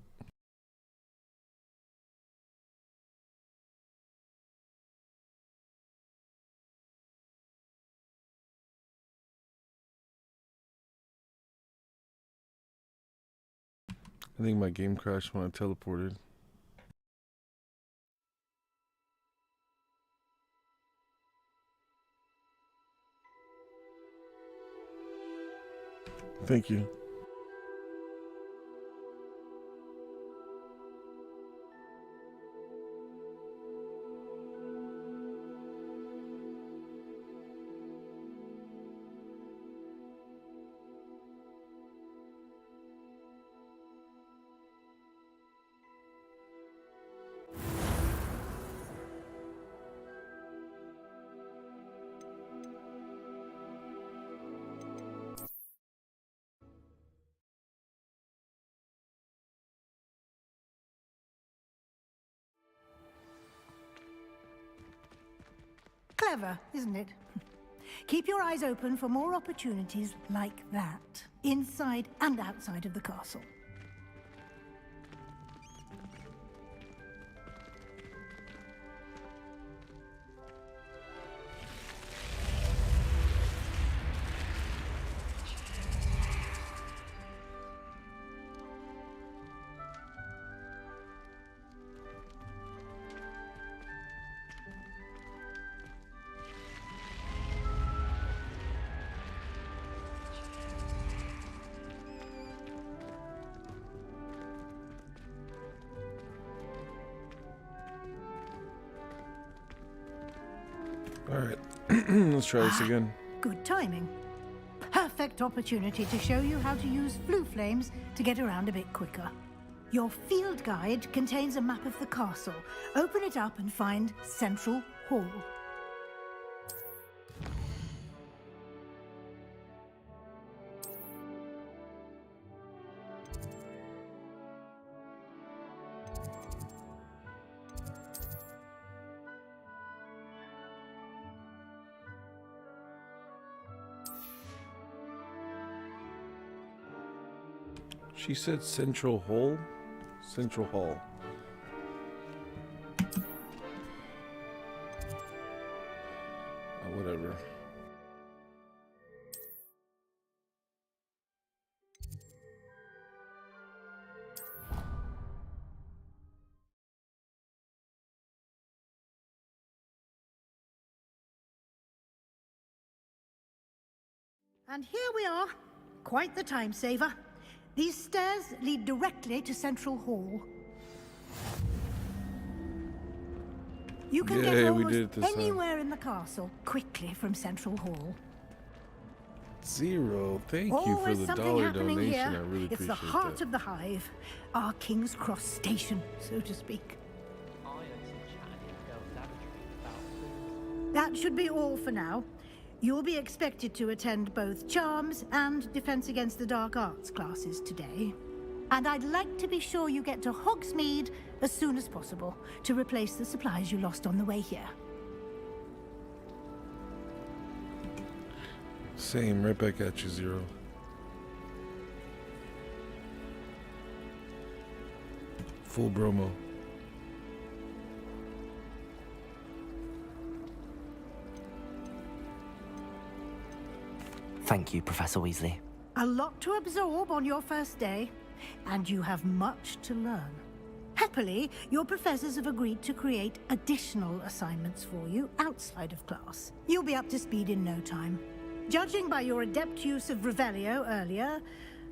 I think my game crashed when I teleported. Thank you. Clever, isn't it? Keep your eyes open for more opportunities like that, inside and outside of the castle. Alright, let's try this again. Good timing. Perfect opportunity to show you how to use flue flames to get around a bit quicker. Your field guide contains a map of the castle. Open it up and find Central Hall. She said Central Hall? Central Hall. Whatever. And here we are. Quite the time saver. These stairs lead directly to Central Hall. You can Yay, get we did it almost this time. anywhere in the castle quickly from Central Hall. Zero. Thank you for Always the something dollar happening donation. here. I really It's appreciate the heart that. of the hive, our King's Cross station, so to speak. I heard some chat in the girls' lavatory about That should be all for now. You'll be expected to attend both Charms and Defense Against the Dark Arts classes today. And I'd like to be sure you get to Hogsmeade as soon as possible to replace the supplies you lost on the way here. Same, right back at you, Zero. Full bromo. Thank you, Professor Weasley. A lot to absorb on your first day, and you have much to learn. Happily, your professors have agreed to create additional assignments for you outside of class. You'll be up to speed in no time. Judging by your adept use of Revelio earlier,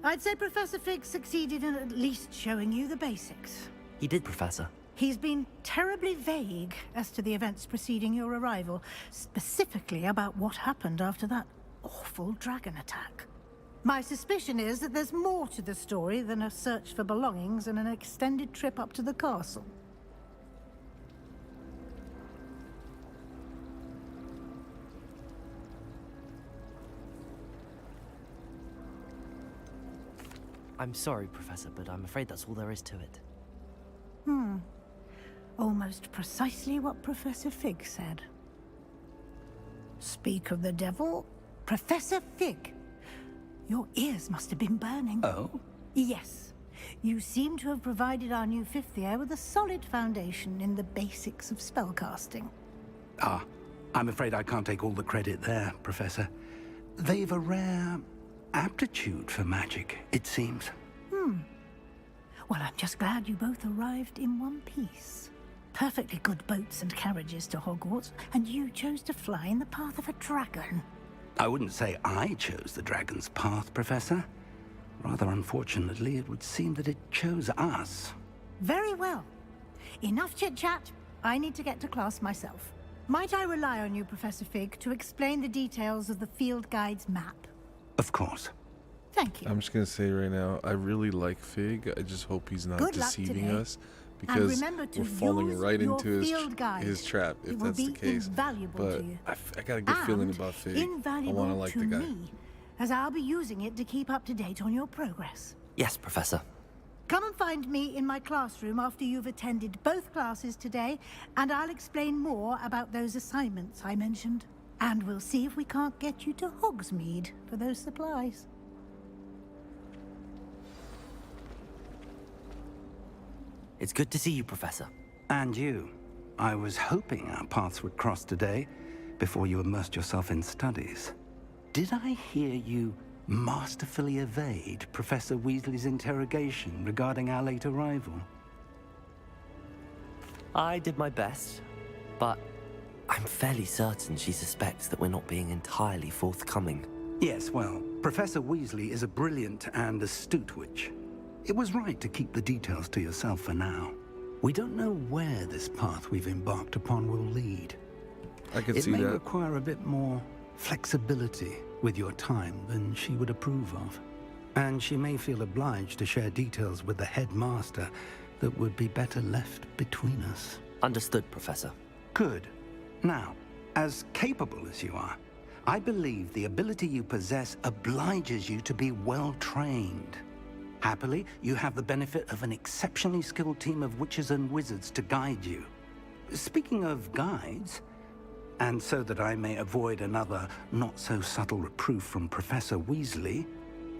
I'd say Professor Fig succeeded in at least showing you the basics. He did, Professor. He's been terribly vague as to the events preceding your arrival, specifically about what happened after that awful dragon attack. My suspicion is that there's more to the story than a search for belongings and an extended trip up to the castle. I'm sorry, Professor, but I'm afraid that's all there is to it. Almost precisely what Professor Fig said. Speak of the devil, Professor Fig. Your ears must have been burning. Oh? Yes. You seem to have provided our new fifth year with a solid foundation in the basics of spellcasting. Ah, I'm afraid I can't take all the credit there, Professor. They've a rare aptitude for magic, it seems. Well, I'm just glad you both arrived in one piece. Perfectly good boats and carriages to Hogwarts, and you chose to fly in the path of a dragon. I wouldn't say I chose the dragon's path, Professor. Rather unfortunately, it would seem that it chose us. Very well. Enough chit-chat. I need to get to class myself. Might I rely on you, Professor Fig, to explain the details of the field guide's map? Of course. Thank you. I'm just gonna say right now, I really like Fig. I just hope he's not Good luck deceiving today. us, And because remember to we're falling use right your into field guide. his trap if It will that's the be case. invaluable But to you. I got a good feeling And about Fig. I invaluable want to like to the guy. me, as I'll be using it to keep up to date on your progress. Yes, Professor. Come and find me in my classroom after you've attended both classes today, and I'll explain more about those assignments I mentioned. And we'll see if we can't get you to Hogsmeade for those supplies. It's good to see you, Professor. And you. I was hoping our paths would cross today, before you immersed yourself in studies. Did I hear you masterfully evade Professor Weasley's interrogation regarding our late arrival? I did my best, but I'm fairly certain she suspects that we're not being entirely forthcoming. Yes, well, Professor Weasley is a brilliant and astute witch. It was right to keep the details to yourself for now. We don't know where this path we've embarked upon will lead. I can It see may that. require a bit more flexibility with your time than she would approve of. And she may feel obliged to share details with the headmaster that would be better left between us. Understood, Professor. Good. Now, as capable as you are, I believe the ability you possess obliges you to be well trained. Happily, you have the benefit of an exceptionally skilled team of witches and wizards to guide you. Speaking of guides, and so that I may avoid another not-so-subtle reproof from Professor Weasley,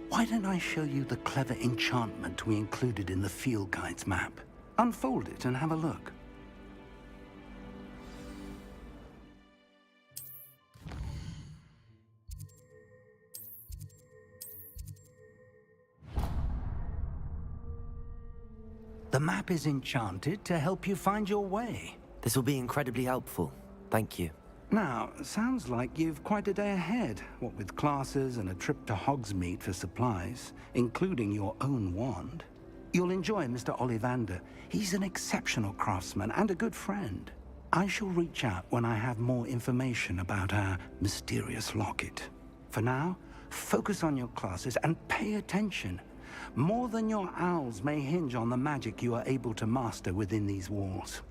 Why don't I show you the clever enchantment we included in the field guide's map? Unfold it and have a look. The map is enchanted to help you find your way. This will be incredibly helpful. Thank you. Now, sounds like you've quite a day ahead, what with classes and a trip to Hogsmeade for supplies, including your own wand. You'll enjoy Mr. Ollivander. He's an exceptional craftsman and a good friend. I shall reach out when I have more information about our mysterious locket. For now, focus on your classes and pay attention. More than your owls may hinge on the magic you are able to master within these walls.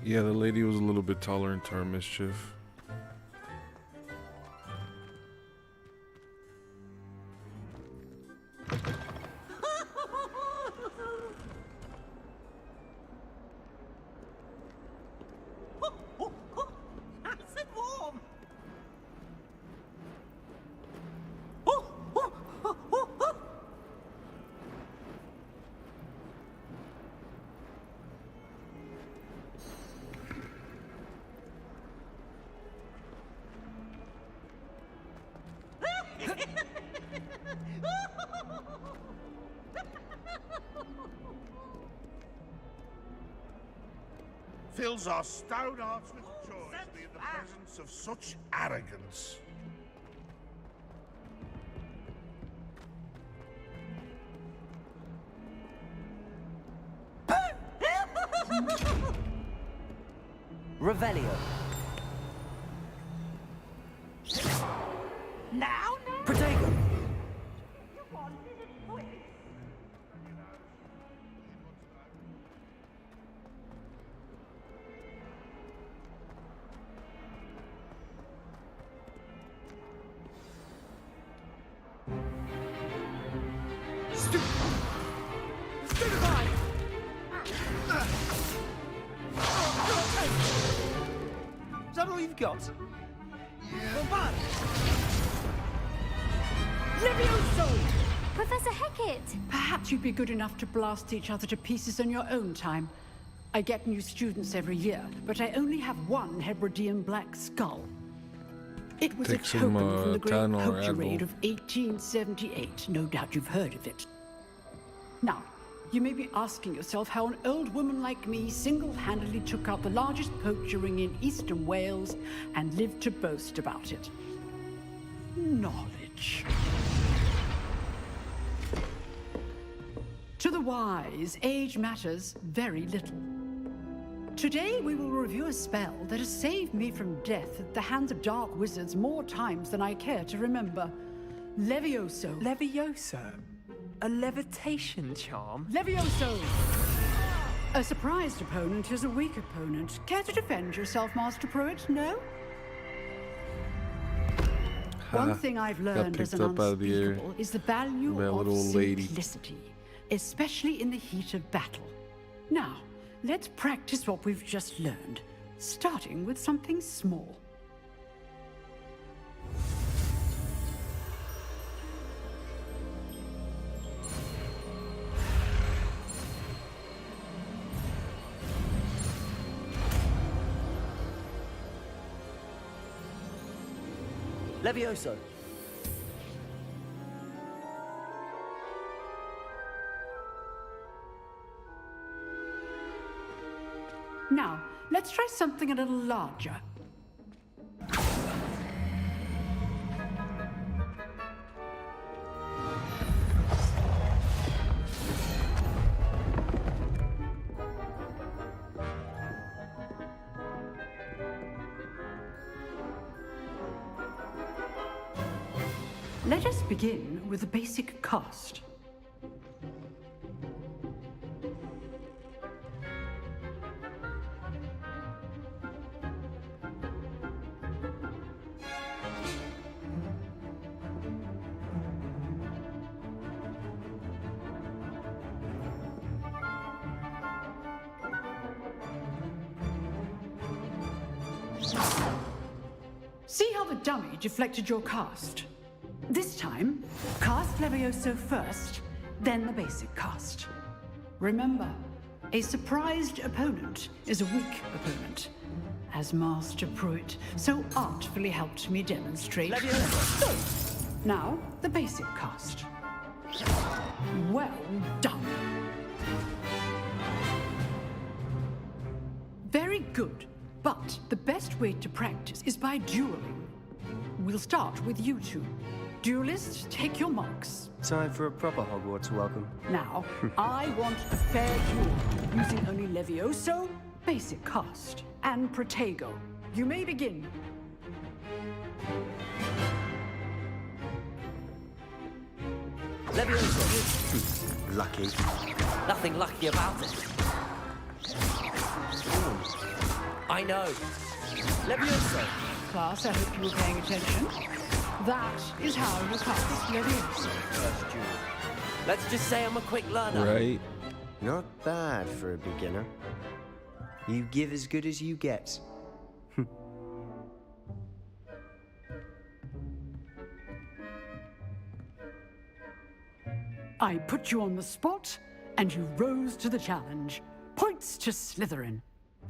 Yeah, the lady was a little bit tolerant to our mischief. Nice and warm. Fills our stout hearts with joy to be in the presence of such arrogance. Revelio. Now, Protego. You wanted it quick. Stupefy! Is that all you've got? Bombard! Levioso! Professor Hecat! Perhaps you'd be good enough to blast each other to pieces in your own time. I get new students every year, but I only have one Hebridean black skull. It was Take a some, token from the Great Tanor Poacher Admiral. Raid of 1878. No doubt you've heard of it. Now, you may be asking yourself how an old woman like me single-handedly took out the largest poacher ring in eastern Wales and lived to boast about it. Knowledge. To the wise, age matters very little. Today we will review a spell that has saved me from death at the hands of dark wizards more times than I care to remember. Levioso. Levioso? A levitation charm? Levioso! A surprised opponent is a weak opponent. Care to defend yourself, Master Pruitt? No? One thing I've Got learned as picked an up out of the air unspeakable is the value by a of little old lady. simplicity, especially in the heat of battle. Now, let's practice what we've just learned, starting with something small. Levioso. Now, let's try something a little larger. Let us begin with the basic cast. See how the dummy deflected your cast? This time, cast Levioso first, then the basic cast. Remember, a surprised opponent is a weak opponent, as Master Pruitt so artfully helped me demonstrate. Levioso! Now, the basic cast. Well done. Very good. But the best way to practice is by dueling. We'll start with you two. Duelists, take your marks. Time for a proper Hogwarts welcome. Now, I want a fair duel, using only Levioso, basic cast, and Protego. You may begin. Levioso. Lucky. Nothing lucky about it. I know. Levioso. Class, I hope you were paying attention. That is how you cast Levioso. First duel. Let's just say I'm a quick learner. Right. Not bad for a beginner. You give as good as you get. I put you on the spot, and you rose to the challenge. Points to Slytherin.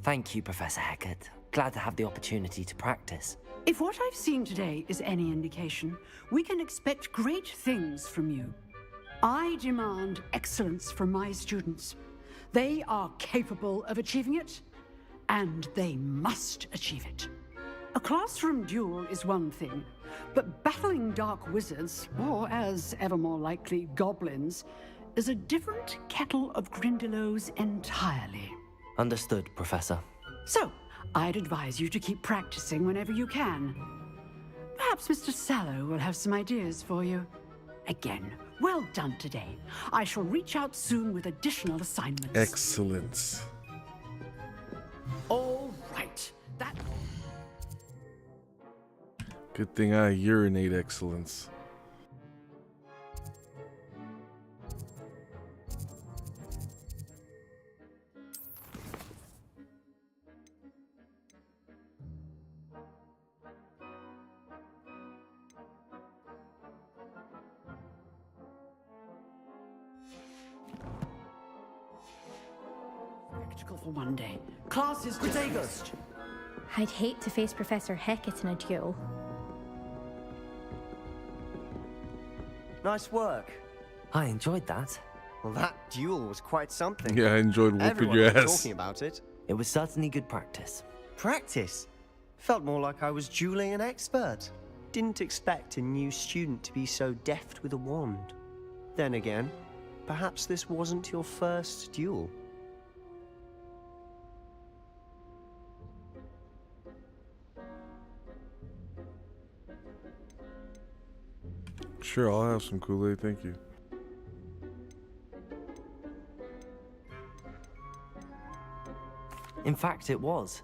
Thank you, Professor Hecat. Glad to have the opportunity to practice. If what I've seen today is any indication, we can expect great things from you. I demand excellence from my students. They are capable of achieving it, and they must achieve it. A classroom duel is one thing, but battling dark wizards, or as ever more likely, goblins, is a different kettle of Grindylows entirely. Understood, Professor. So, I'd advise you to keep practicing whenever you can. Perhaps Mr. Sallow will have some ideas for you. Again, well done today. I shall reach out soon with additional assignments. Excellence. All right. That... Good thing I urinate excellence. Practical for one day. Class is dismissed. I'd hate to face Professor Hecat in a duel. Nice work. I enjoyed that. Well, that duel was quite something. Yeah, I enjoyed whooping Everyone your was ass. talking about it. It was certainly good practice. Practice? Felt more like I was dueling an expert. Didn't expect a new student to be so deft with a wand. Then again, perhaps this wasn't your first duel. Sure, I'll have some Kool-Aid, thank you. In fact, it was.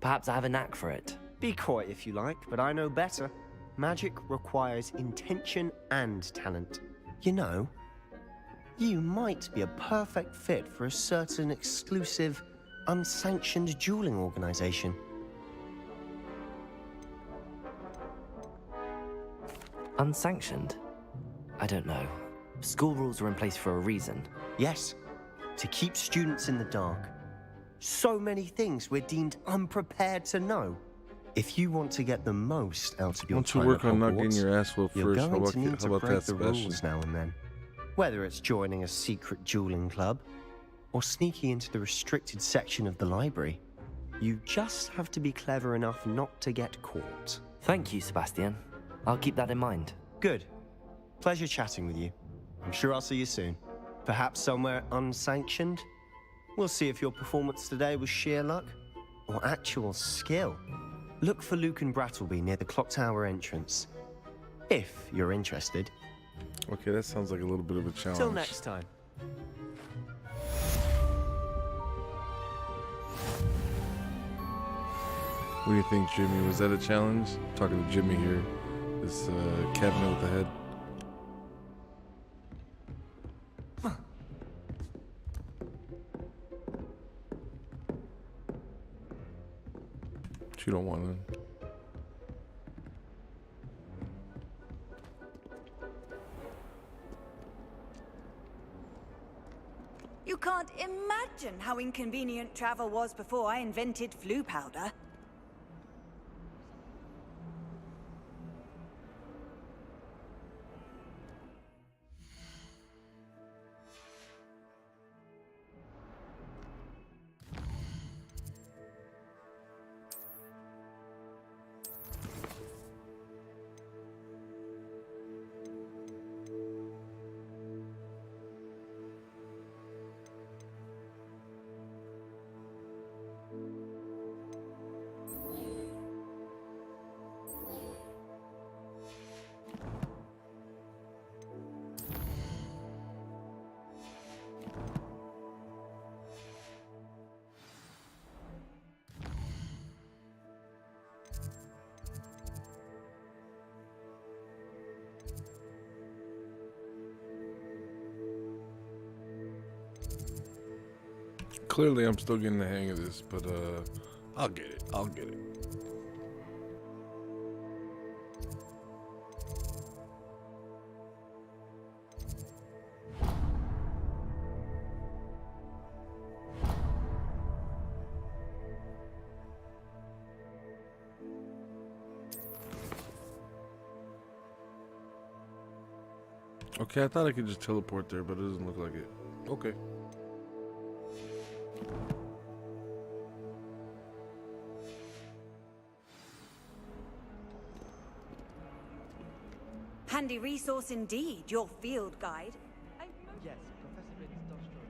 Perhaps I have a knack for it. Be coy if you like, but I know better. Magic requires intention and talent. You know, you might be a perfect fit for a certain exclusive, unsanctioned dueling organization. Unsanctioned? I don't know. School rules are in place for a reason. Yes, to keep students in the dark. So many things we're deemed unprepared to know. If you want to get the most out of your Want to time work at on not getting Hogwarts, your ass whooped you're first. going How to need to about break that, the Sebastian? rules now and then. Whether it's joining a secret dueling club or sneaking into the restricted section of the library, you just have to be clever enough not to get caught. Thank you, Sebastian. I'll keep that in mind. Good. Pleasure chatting with you. I'm sure I'll see you soon. Perhaps somewhere unsanctioned? We'll see if your performance today was sheer luck or actual skill. Look for Luke and Brattleby near the clock tower entrance. If you're interested. Okay, that sounds like a little bit of a challenge. Till next time. What do you think, Jimmy? Was that a challenge? I'm talking to Jimmy here. This cabinet with the head. You don't want to. You can't imagine how inconvenient travel was before I invented flu powder. Clearly, I'm still getting the hang of this, but I'll get it. I'll get it. Okay, I thought I could just teleport there, but it doesn't look like it. Okay. Handy resource indeed, your field guide. Yes, Professor Vince does show up.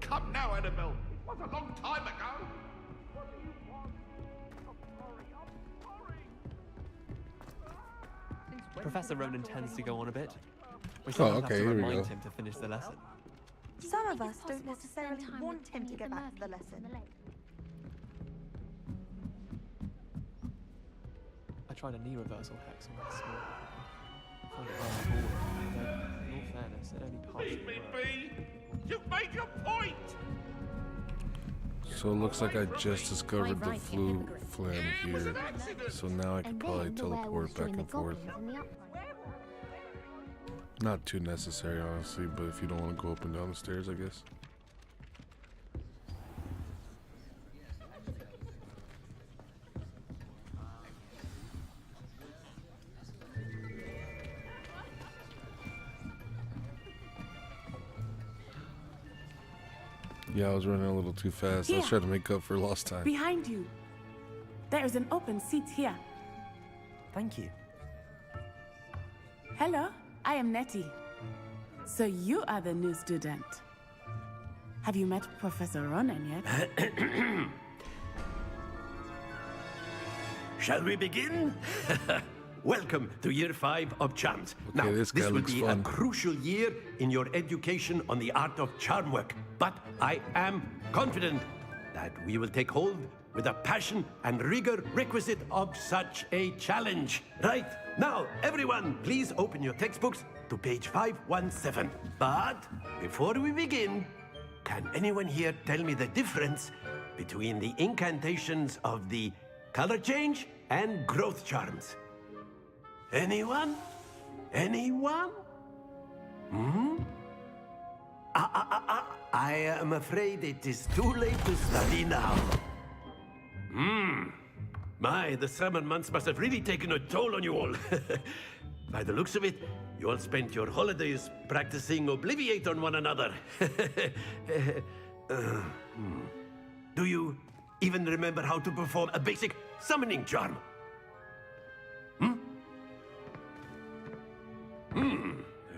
Come now, Annabelle. It was a long time ago. What do you want? I'm sorry. Professor Ronan tends to go on a bit. We Oh, sometimes okay, have to here we remind go. him to finish the lesson. Some of us don't necessarily want him to get back to the lesson. I tried a knee reversal hex on that small. I found it rather boring, but in all fairness, it only partially Leave me worked. be. You've made your point. So it looks like I just discovered the flu flam here. So now I can probably teleport back and forth. Not too necessary, honestly, but if you don't want to go up and down the stairs, I guess. Yeah, I was running a little too fast. I was Here. trying to make up for lost time. Behind you. There is an open seat here. Thank you. Hello, I am Nettie. So you are the new student. Have you met Professor Ronan yet? Shall we begin? Welcome to year 5 of charms. Now, this guy will looks be fun. a crucial year in your education on the art of charm work. But I am confident that we will take hold with the passion and rigor requisite of such a challenge. Right, now, everyone, please open your textbooks to page 517. But before we begin, can anyone here tell me the difference between the incantations of the color change and growth charms? Anyone? Anyone? Hmm? I am afraid it is too late to study now. My, the summer months must have really taken a toll on you all. By the looks of it, you all spent your holidays practicing Obliviate on one another. Do you even remember how to perform a basic summoning charm?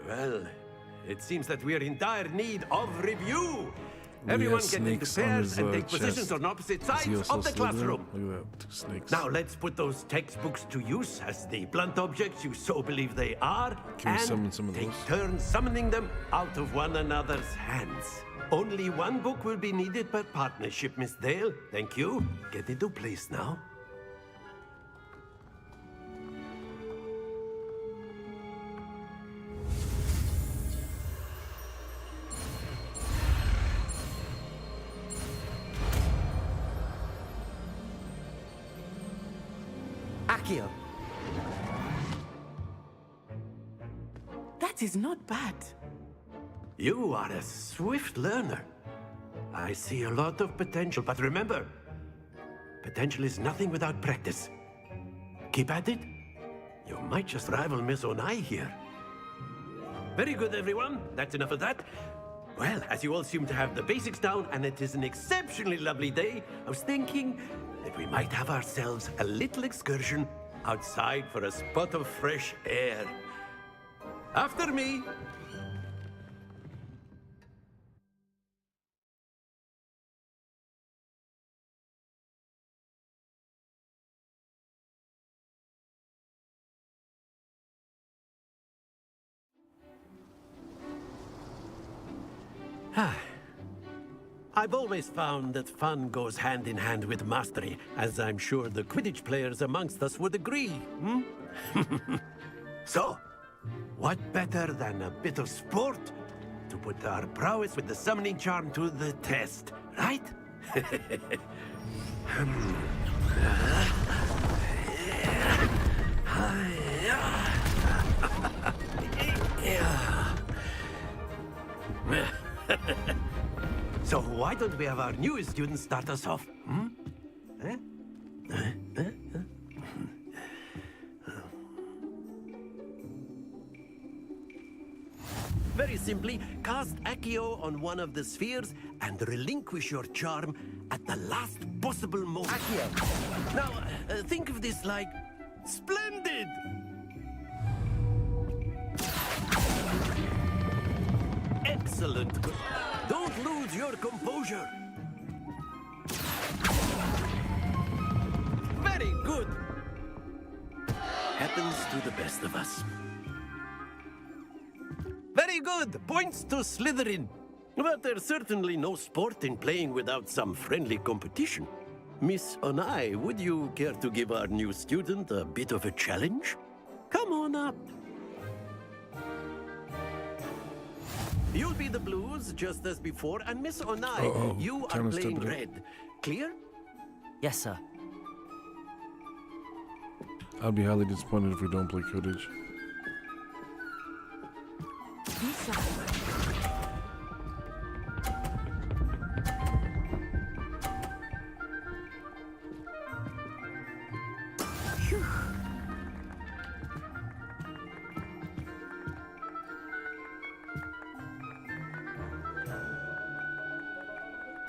Well, it seems that we are in dire need of review. He Everyone has get into snakes on pairs his, and take chest. positions on opposite Is he sides also of the Slytherin? classroom. Look at that, 2 snakes. Now let's put those textbooks to use as the blunt objects you so believe they are, Can we and summon some of take those? turns summoning them out of one another's hands. Only one book will be needed per partnership, Miss Dale. Thank you. Get into place now. Accio. That is not bad. You are a swift learner. I see a lot of potential, but remember, potential is nothing without practice. Keep at it. You might just rival Miss Onai here. Very good, everyone. That's enough of that. Well, as you all seem to have the basics down, and it is an exceptionally lovely day, I was thinking that we might have ourselves a little excursion outside for a spot of fresh air. After me. I've always found that fun goes hand in hand with mastery, as I'm sure the Quidditch players amongst us would agree. So, what better than a bit of sport to put our prowess with the summoning charm to the test, right? So why don't we have our newest student start us off? Very simply, cast Accio on one of the spheres and relinquish your charm at the last possible moment. Accio! Now, think of this like... Splendid! Excellent. Don't lose your composure. Very good. Happens to the best of us. Very good. Points to Slytherin. But there's certainly no sport in playing without some friendly competition. Miss Onai, would you care to give our new student a bit of a challenge? Come on up. You'll be the blues, just as before, and Miss Onai, you are playing red. Clear? Yes, sir. I'll be highly disappointed if we don't play Quidditch.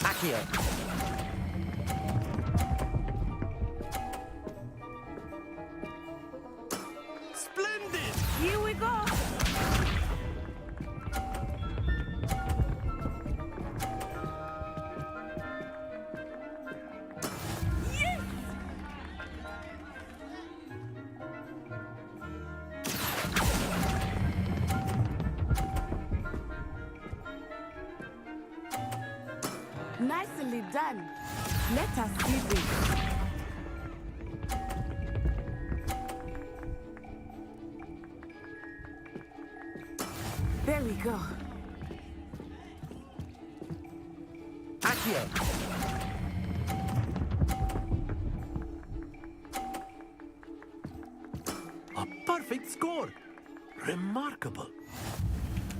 Accio. Splendid! Here we go! Yes! Nicely done. Let us see this. There we go. Accio. A perfect score. Remarkable.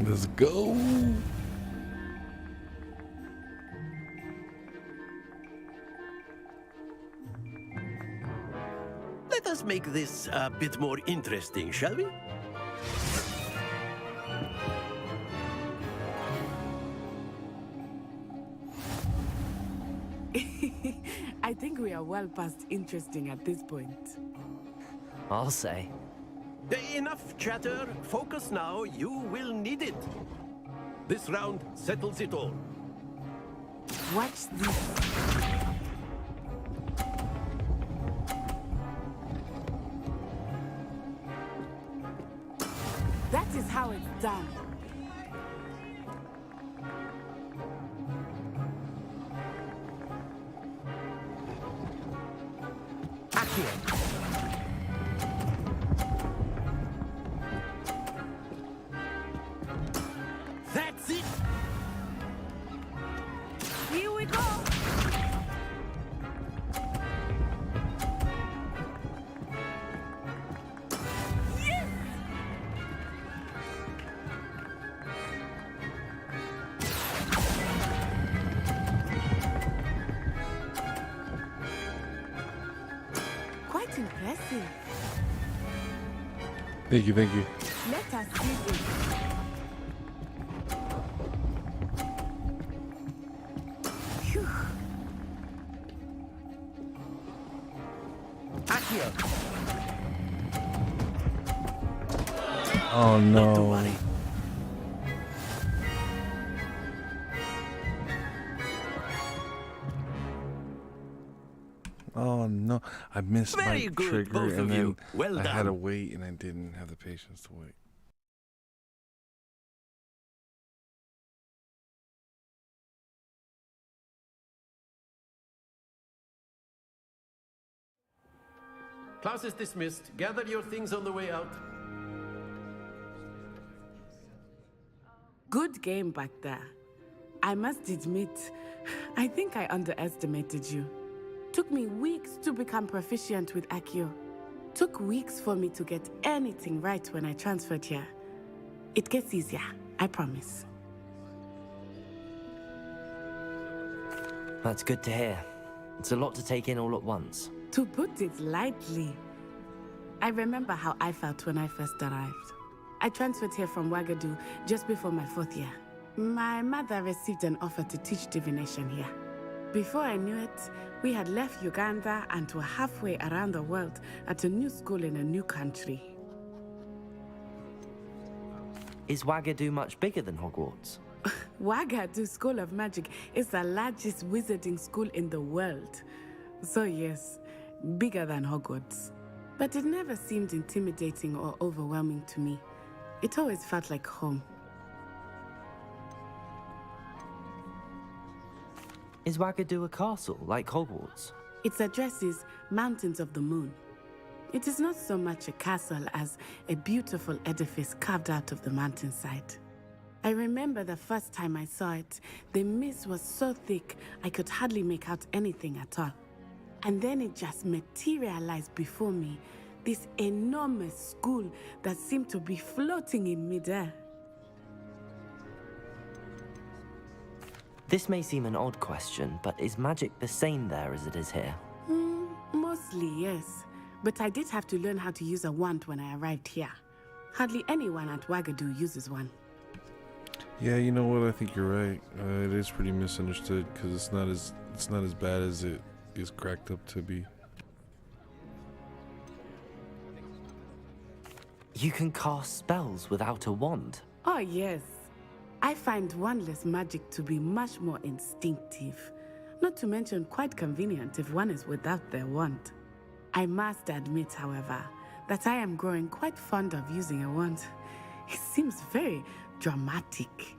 Let's go. Let us make this a bit more interesting, shall we? I think we are well past interesting at this point. I'll say. Enough chatter. Focus now. You will need it. This round settles it all. Watch this. That is how it's done. That's it! Here we go! Yes! Quite impressive. Thank you, thank you. Let us see this. Phew. Accio! Oh no. Oh no. I missed Very my good, trigger both and of then you. Well I done. had to wait and I didn't have the patience to wait. Class is dismissed. Gather your things on the way out. Good game back there. I must admit, I think I underestimated you. Took me weeks to become proficient with Accio. Took weeks for me to get anything right when I transferred here. It gets easier, I promise. That's good to hear. It's a lot to take in all at once. To put it lightly, I remember how I felt when I first arrived. I transferred here from Wagadu just before my 4th year. My mother received an offer to teach divination here. Before I knew it, we had left Uganda and were halfway around the world at a new school in a new country. Is Wagadu much bigger than Hogwarts? Wagadu School of Magic is the largest wizarding school in the world. So yes, bigger than Hogwarts. But it never seemed intimidating or overwhelming to me. It always felt like home. Is Wagadu a castle, like Hogwarts? Its address is Mountains of the Moon. It is not so much a castle as a beautiful edifice carved out of the mountainside. I remember the first time I saw it, the mist was so thick I could hardly make out anything at all. And then it just materialized before me, this enormous school that seemed to be floating in midair. This may seem an odd question, but is magic the same there as it is here? Mostly, yes. But I did have to learn how to use a wand when I arrived here. Hardly anyone at Wagadu uses one. Yeah, you know what? I think you're right. It is pretty misunderstood because it's not as bad as it is cracked up to be. You can cast spells without a wand. Oh, yes. I find wandless magic to be much more instinctive. Not to mention quite convenient if one is without their wand. I must admit, however, that I am growing quite fond of using a wand. It seems very dramatic.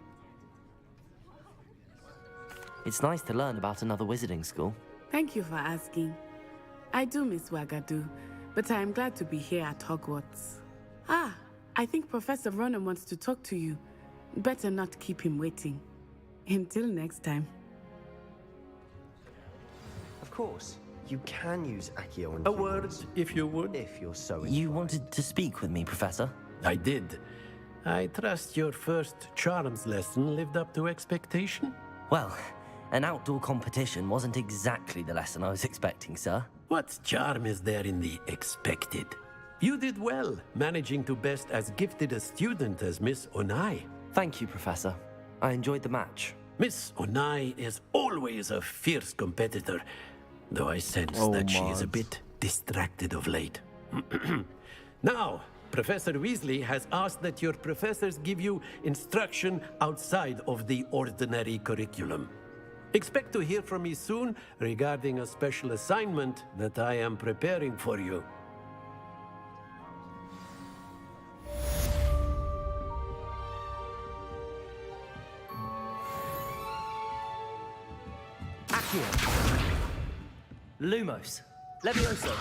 It's nice to learn about another wizarding school. Thank you for asking. I do miss Wagadu, but I am glad to be here at Hogwarts. Ah, I think Professor Ronan wants to talk to you. Better not keep him waiting. Until next time. Of course, you can use Accio on A word, if you would. If you're so You inclined. wanted to speak with me, Professor? I did. I trust your first charms lesson lived up to expectation? Well, an outdoor competition wasn't exactly the lesson I was expecting, sir. What charm is there in the expected? You did well, managing to best as gifted a student as Miss Onai. Thank you, Professor. I enjoyed the match. Miss Onai is always a fierce competitor, though I sense that she is a bit distracted of late. Now, Professor Weasley has asked that your professors give you instruction outside of the ordinary curriculum. Expect to hear from me soon regarding a special assignment that I am preparing for you. Accio. Lumos. Levioso.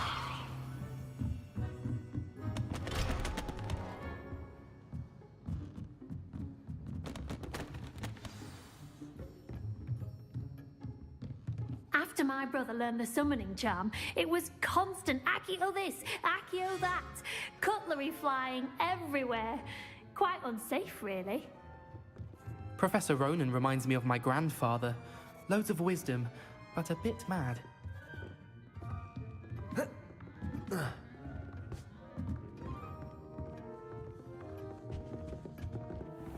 After my brother learned the summoning charm, it was constant Accio this, Accio that, cutlery flying everywhere. Quite unsafe, really. Professor Ronan reminds me of my grandfather. Loads of wisdom, but a bit mad.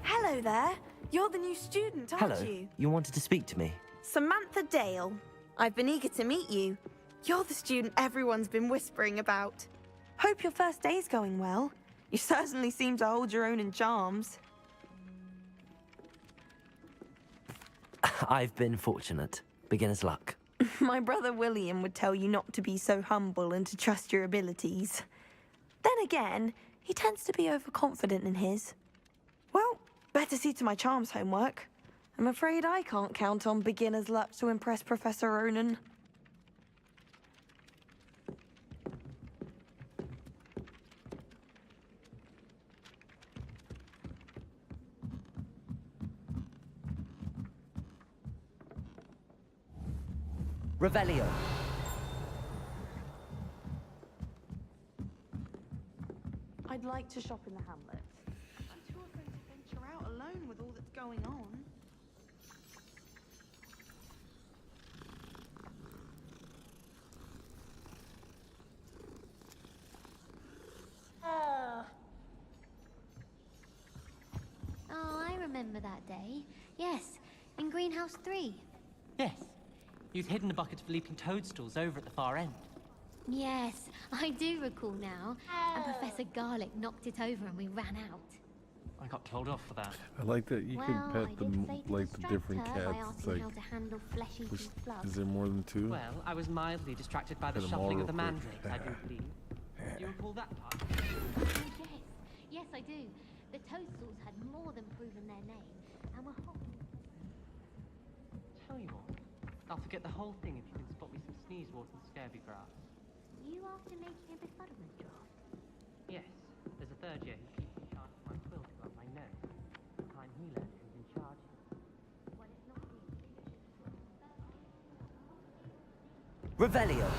Hello there. You're the new student, aren't Hello. you? You wanted to speak to me? Samantha Dale. I've been eager to meet you. You're the student everyone's been whispering about. Hope your first day's going well. You certainly seem to hold your own in charms. I've been fortunate. Beginner's luck. My brother William would tell you not to be so humble and to trust your abilities. Then again, he tends to be overconfident in his. Well, better see to my charms homework. I'm afraid I can't count on beginner's luck to impress Professor Ronan. Revelio. I'd like to shop in the hamlet. I'm too afraid to venture out alone with all that's going on. Oh, I remember that day. Yes, in Greenhouse 3. Yes. You'd hidden a bucket of leaping toadstools over at the far end. Yes, I do recall now. And Professor Garlic knocked it over and we ran out. I got told off for that. I like that you can Well, pet the different by cats. It's asking like, how to handle fleshy which, fluff. is there more than two? Well, I was mildly distracted by the Pet 'em all shuffling of the real mandrakes, quick. I do believe. Do you recall that part? Yes, yes, I do. The Toadstools had more than proven their name and were hot. Tell you what, I'll forget the whole thing if you can spot me some sneeze water and scurvy grass. You after making a befuddlement draft? Yes, there's a third year who keeps in charge of my quill to go up my nose. The time he learns who's in charge. Well, it's not really. Revelio.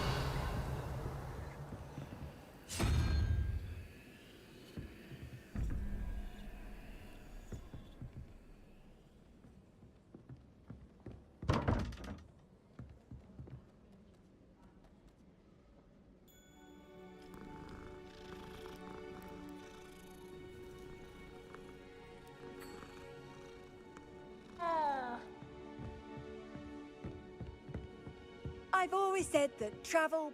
I've always said that travel...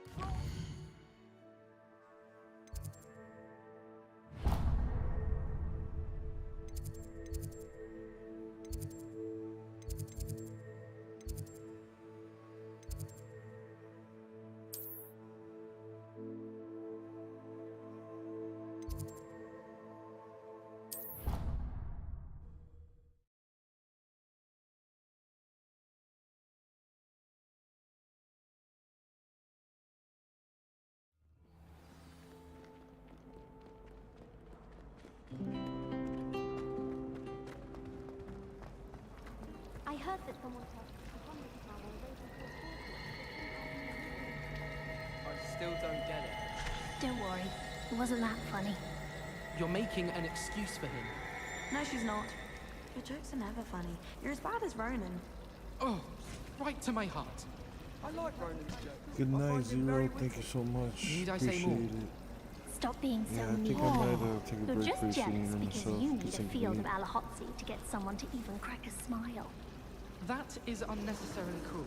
I heard that someone said the Hogwarts Tower was open to a I still don't get it. Don't worry, it wasn't that funny. You're making an excuse for him. No, she's not. Your jokes are never funny. You're as bad as Ronan. Oh, right to my heart. I like Ronan's jokes. Good night, Zero. Thank you so much. Need I say Appreciate more? it. Stop being so Yeah, I mean. think I might take a You're break just pretty soon jealous and because myself you get need a something to field of eat. Alahotzi to get someone to even crack a smile. That is unnecessarily cruel.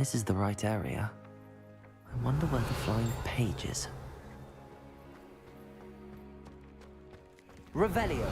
This is the right area. I wonder where the flying page is. Revelio.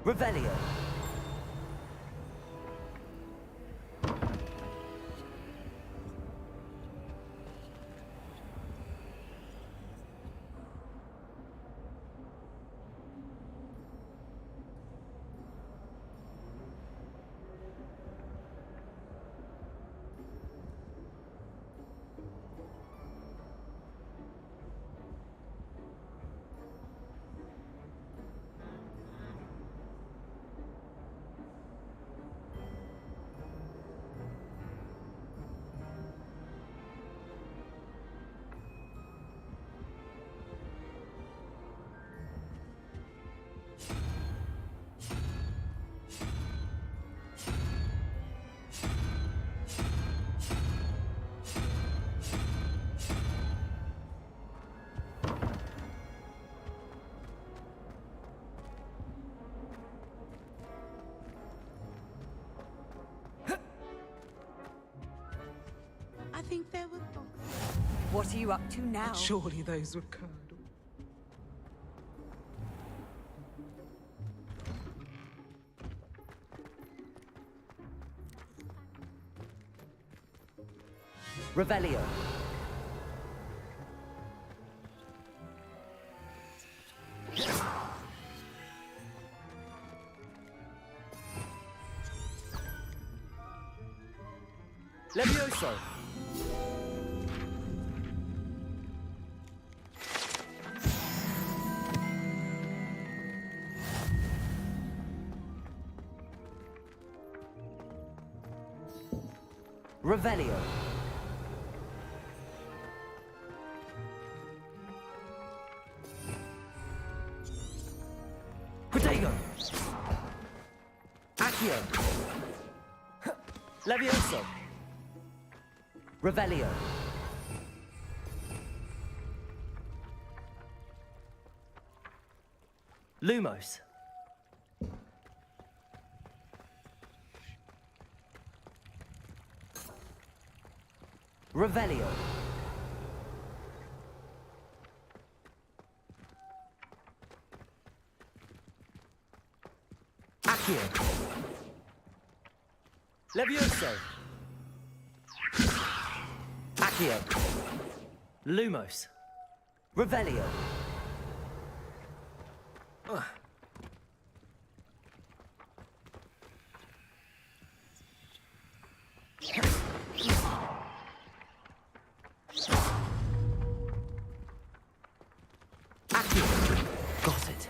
Revelio. I think there were books. What are you up to now? Surely those were curdle. Revelio. Levioso. Revelio. Protego. Accio. Levioso. Revelio. Lumos. Revelio. Accio. Levioso. Accio. Lumos. Revelio. Accio. Got it.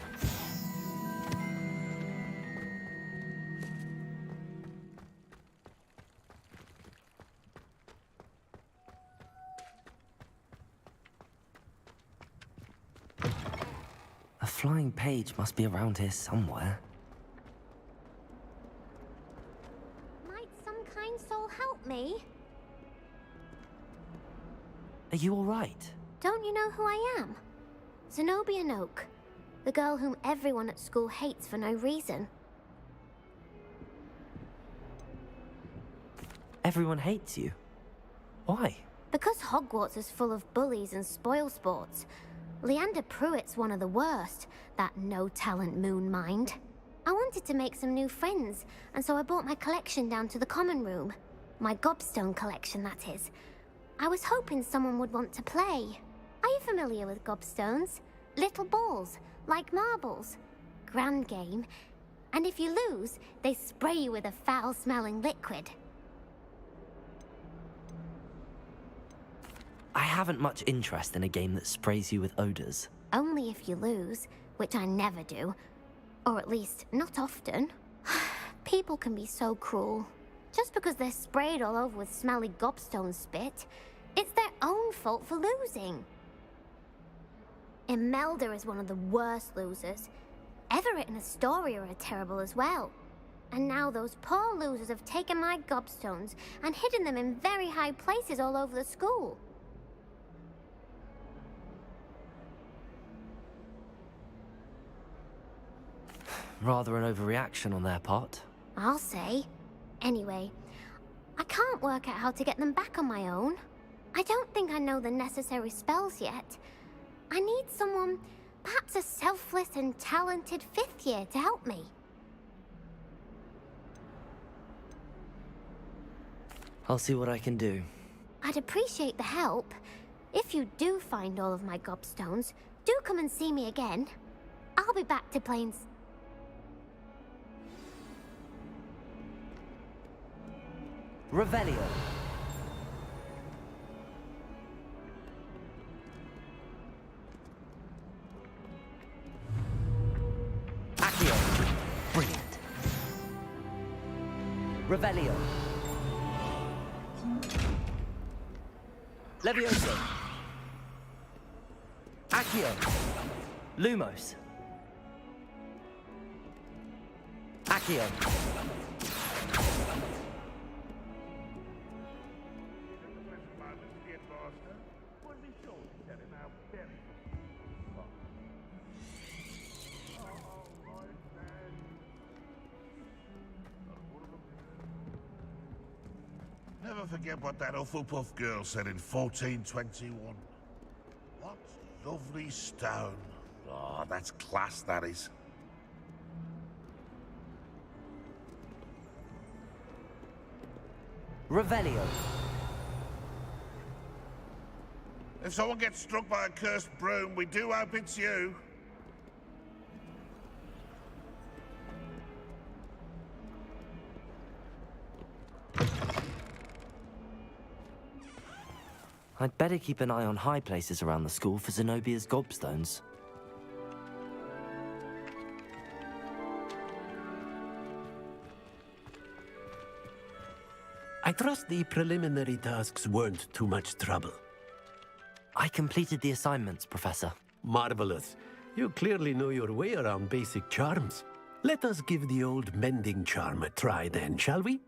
A flying page must be around here somewhere. Might some kind soul help me? Are you all right? Don't you know who I am? Zenobia Noak, the girl whom everyone at school hates for no reason. Everyone hates you. Why? Because Hogwarts is full of bullies and spoilsports. Leander Pruitt's one of the worst, that no-talent moon mind. I wanted to make some new friends, and so I brought my collection down to the common room. My gobstone collection, that is. I was hoping someone would want to play. Are you familiar with gobstones? Little balls, like marbles. Grand game. And if you lose, they spray you with a foul-smelling liquid. I haven't much interest in a game that sprays you with odors. Only if you lose, which I never do. Or at least, not often. People can be so cruel. Just because they're sprayed all over with smelly gobstone spit, it's their own fault for losing. Imelda is one of the worst losers. Everett and Astoria are terrible as well. And now those poor losers have taken my gobstones and hidden them in very high places all over the school. Rather an overreaction on their part. I'll say. Anyway, I can't work out how to get them back on my own. I don't think I know the necessary spells yet. I need someone, perhaps a selfless and talented fifth year to help me. I'll see what I can do. I'd appreciate the help. If you do find all of my gobstones, do come and see me again. I'll be back to playing... Revelio. Accio. Brilliant. Revelio. Levioso. Accio. Lumos. Accio. Never forget what that Hufflepuff girl said in 1421. What lovely stone. Oh, that's class, that is. Revelio. If someone gets struck by a cursed broom, we do hope it's you. I'd better keep an eye on high places around the school for Zenobia's gobstones. I'd trust the preliminary tasks weren't too much trouble. I completed the assignments, Professor. Marvelous. You clearly know your way around basic charms. Let us give the old mending charm a try then, shall we?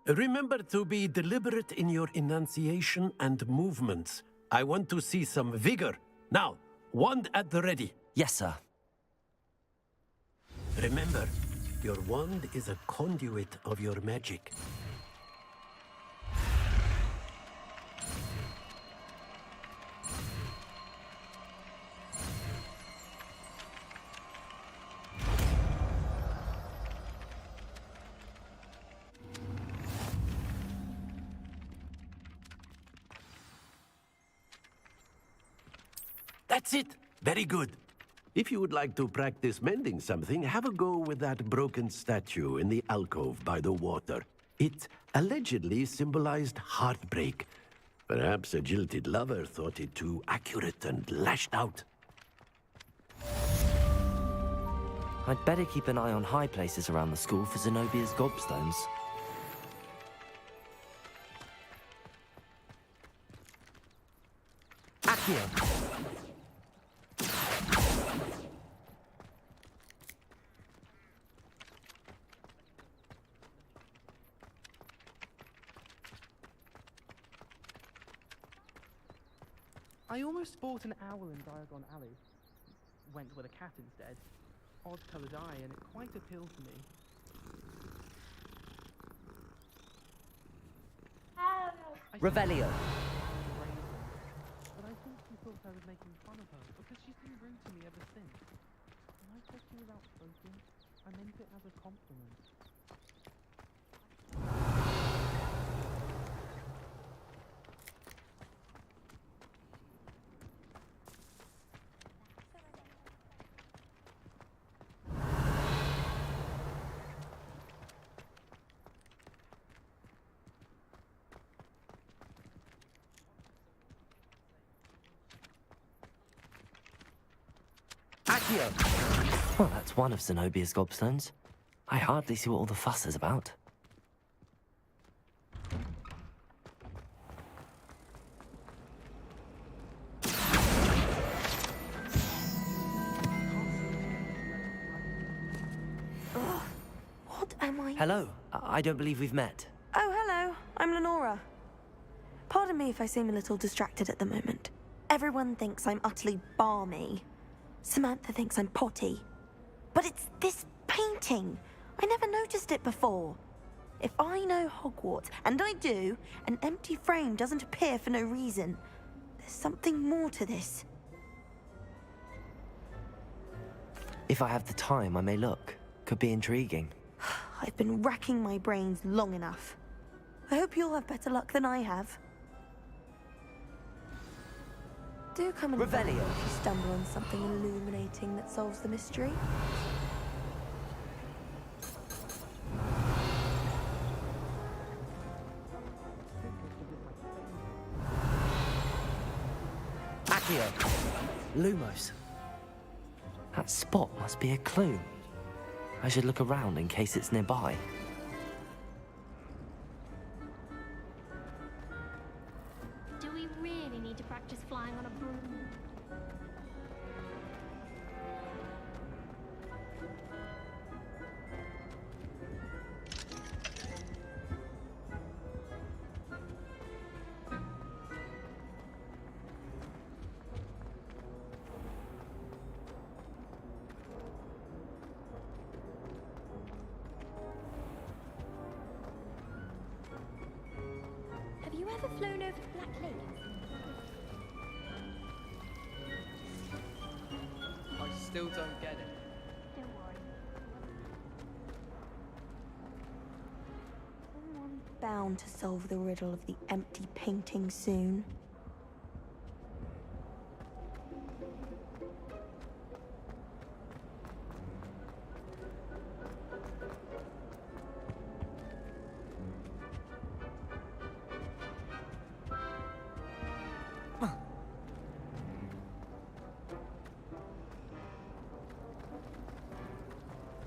Remember to be deliberate in your enunciation and movements. I want to see some vigor. Now, wand at the ready. Yes, sir. Remember, your wand is a conduit of your magic. That's it. Very good. If you would like to practice mending something, have a go with that broken statue in the alcove by the water. It allegedly symbolized heartbreak. Perhaps a jilted lover thought it too accurate and lashed out. I'd better keep an eye on high places around the school for Zenobia's gobstones. Accio! I almost bought an owl in Diagon Alley. Went with a cat instead. Odd-coloured eye, and it quite appealed to me. Revelio! But I think she thought I was making fun of her, because she's been rude to me ever since. When I said she was outspoken, I meant it as a compliment. Accio! Well, that's one of Zenobia's gobstones. I hardly see what all the fuss is about. What am I? Hello. I don't believe we've met. Oh, hello. I'm Lenora. Pardon me if I seem a little distracted at the moment. Everyone thinks I'm utterly balmy. Samantha thinks I'm potty. But it's this painting. I never noticed it before. If I know Hogwarts, and I do, an empty frame doesn't appear for no reason. There's something more to this. If I have the time, I may look. Could be intriguing. I've been racking my brains long enough. I hope you'll have better luck than I have. Do come and Revelio. if you stumble on something illuminating that solves the mystery. Accio! Lumos. That spot must be a clue. I should look around in case it's nearby. Do we really need to practice flying on a broom? Have you ever flown over Black Lake? I still don't get it. Don't worry. Someone's bound to solve the riddle of the empty painting soon.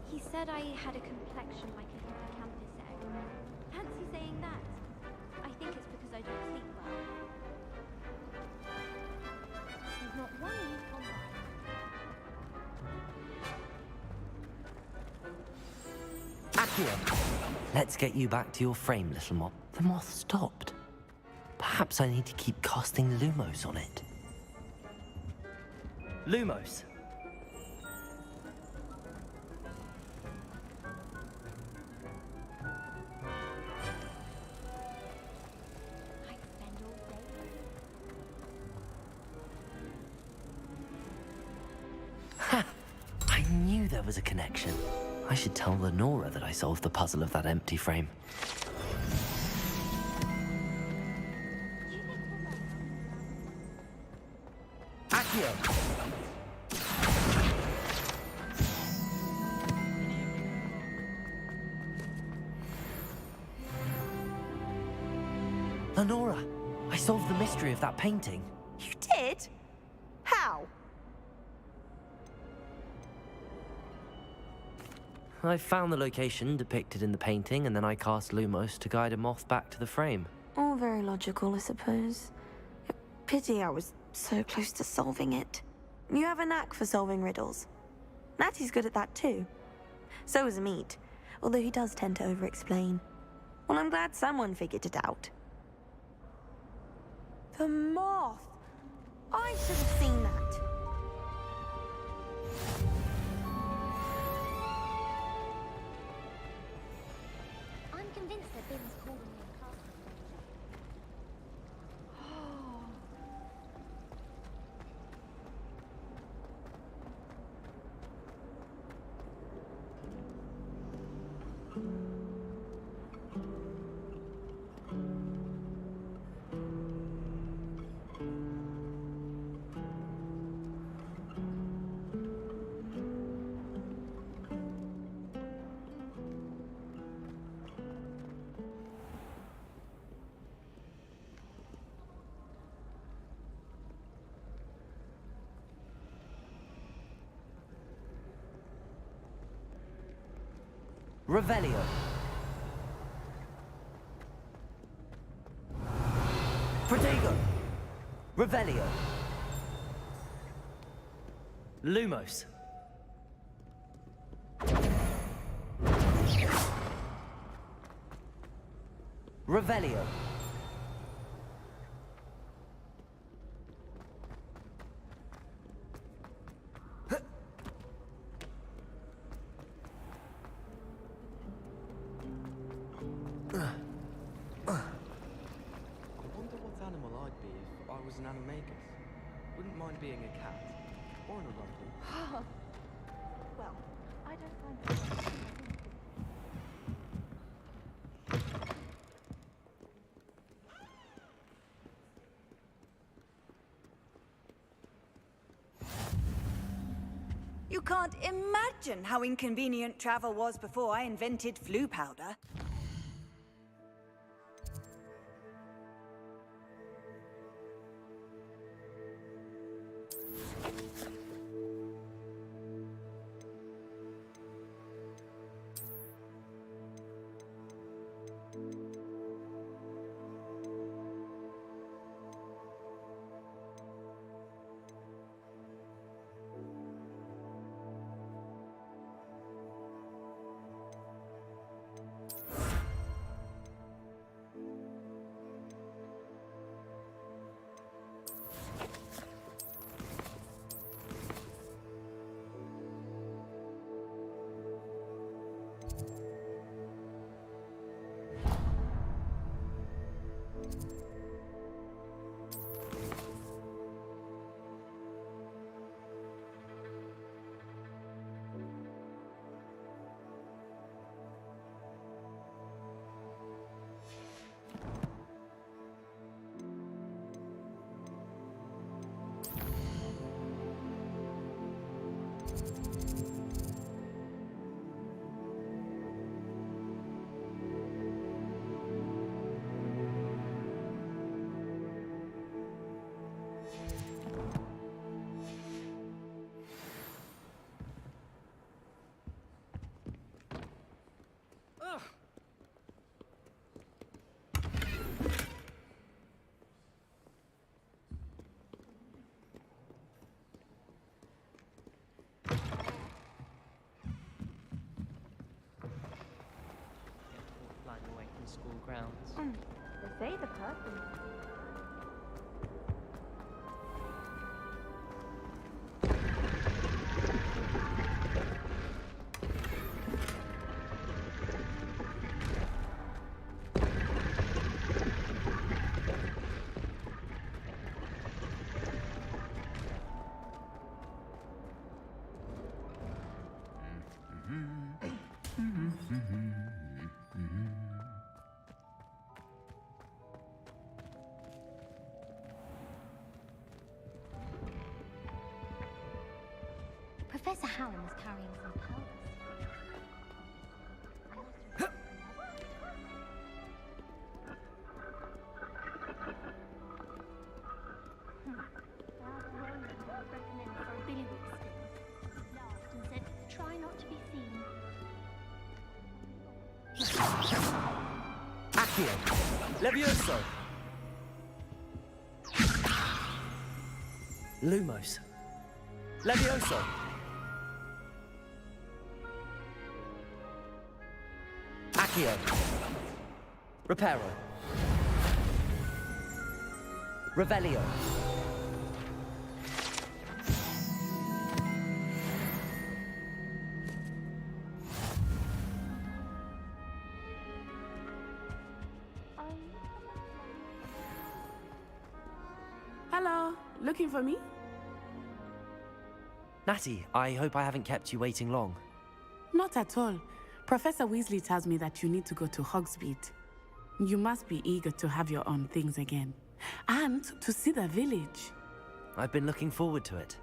He said I had a complexion like a hippocampus egg. Fancy saying that? Accio! Let's get you back to your frame, little moth. The moth stopped. Perhaps I need to keep casting Lumos on it. Lumos. Ha! I knew there was a connection. I should tell Lenora that I solved the puzzle of that empty frame. Accio! Lenora, I solved the mystery of that painting. You did? How? I found the location depicted in the painting, and then I cast Lumos to guide a moth back to the frame. All very logical, I suppose. Pity I was so close to solving it. You have a knack for solving riddles. Natty's good at that too. So is Amit, although he does tend to over-explain. Well, I'm glad someone figured it out. The moth! I should have seen that. I'm convinced that Bill's calling me a castle. Revelio. Protego. Revelio. Lumos. Revelio. I wonder what animal I'd be if I was an animagus. Wouldn't mind being a cat. Or an orangutan. Well, I don't find You can't imagine how inconvenient travel was before I invented flu powder. the school grounds. They say the person. Professor Hallam is carrying some powders. Recommended for a billywick sting. Laughed and said, try not to be seen. Accio! Levioso! Lumos! Levioso! Accio! Reparo! Revelio! Hello, looking for me? Natty, I hope I haven't kept you waiting long. Not at all. Professor Weasley tells me that you need to go to Hogsmeade. You must be eager to have your own things again. And to see the village. I've been looking forward to it.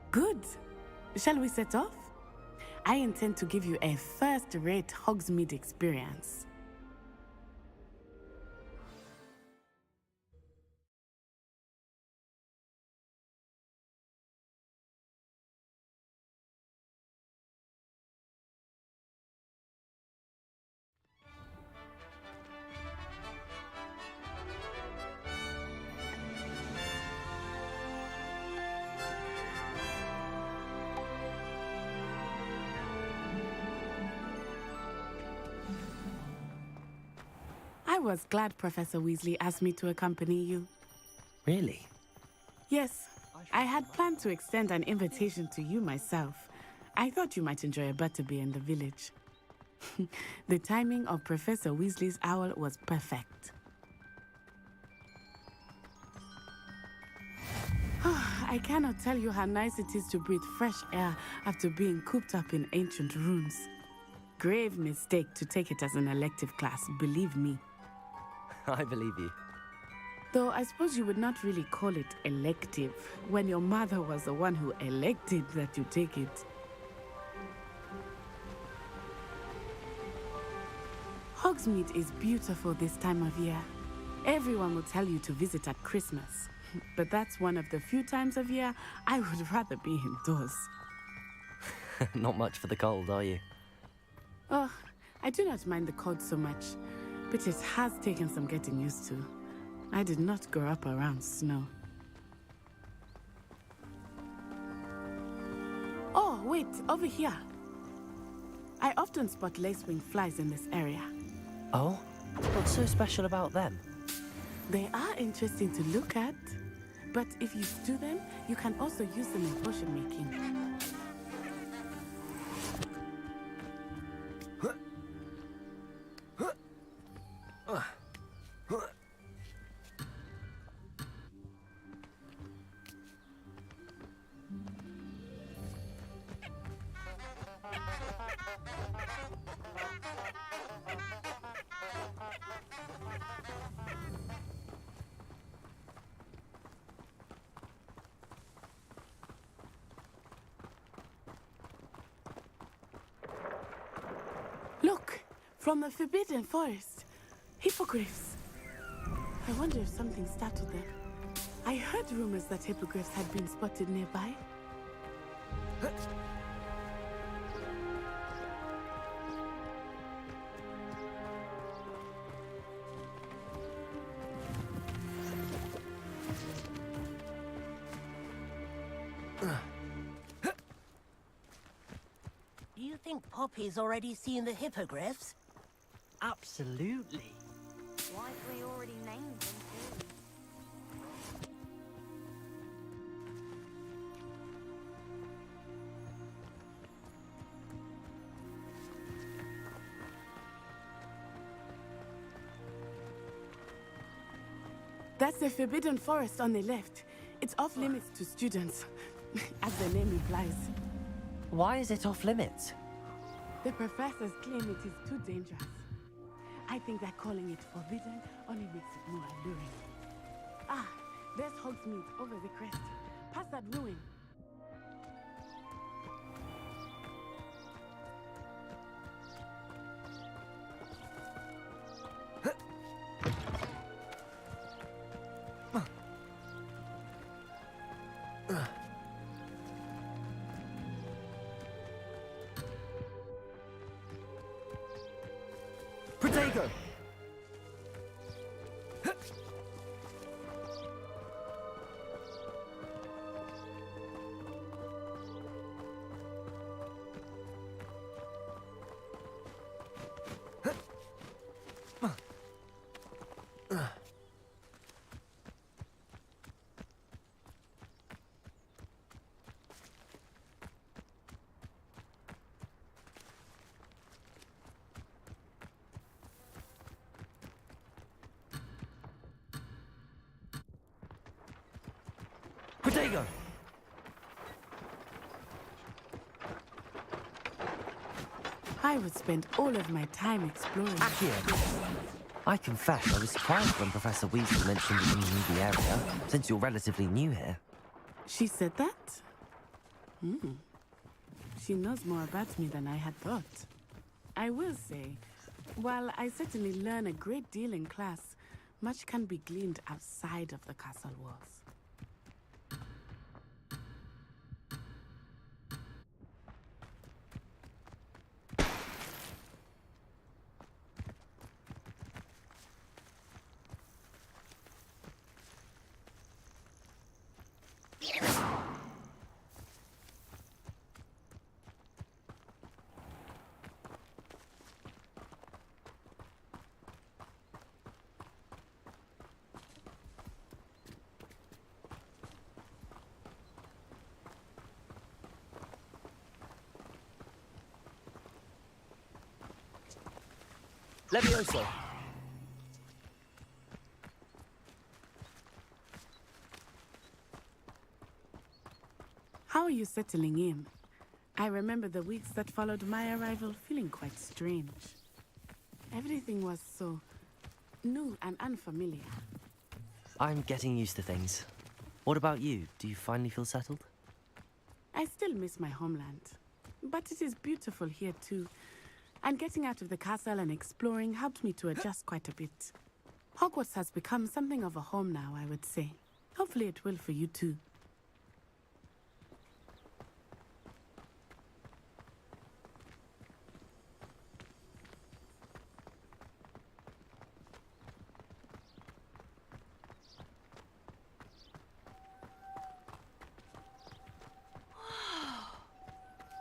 Good. Shall we set off? I intend to give you a first-rate Hogsmeade experience. I was glad Professor Weasley asked me to accompany you. Really? Yes, I had planned to extend an invitation to you myself. I thought you might enjoy a butterbeer in the village. The timing of Professor Weasley's owl was perfect. I cannot tell you how nice it is to breathe fresh air after being cooped up in ancient rooms. Grave mistake to take it as an elective class, believe me. I believe you. Though I suppose you would not really call it elective when your mother was the one who elected that you take it. Hogsmeade is beautiful this time of year. Everyone will tell you to visit at Christmas. But that's one of the few times of year I would rather be indoors. Not much for the cold, are you? Oh, I do not mind the cold so much, but it has taken some getting used to. I did not grow up around snow. Oh, wait, over here. I often spot lacewing flies in this area. Oh? What's so special about them? They are interesting to look at, but if you stew them, you can also use them in potion making. Look, from the Forbidden Forest. Hippogriffs. I wonder if something startled them. I heard rumors that hippogriffs had been spotted nearby. Do you think Poppy's already seen the hippogriffs? absolutely. Likely already named them too. That's the Forbidden Forest on the left. It's off limits to students, as the name implies. Why is it off limits? The professors claim it is too dangerous. I think that calling it forbidden only makes it more alluring. Ah, there's Hogsmeade over the crest. Past that ruin. Protego! Protego! I would spend all of my time exploring. Accio! I confess I was surprised when Professor Weasley mentioned that you knew the area, since you're relatively new here. She said that? She knows more about me than I had thought. I will say, while I certainly learn a great deal in class, much can be gleaned outside of the castle walls. Levioso! How are you settling in? I remember the weeks that followed my arrival feeling quite strange. Everything was so new and unfamiliar. I'm getting used to things. What about you? Do you finally feel settled? I still miss my homeland, but it is beautiful here too. And getting out of the castle and exploring helped me to adjust quite a bit. Hogwarts has become something of a home now, I would say. Hopefully it will for you too.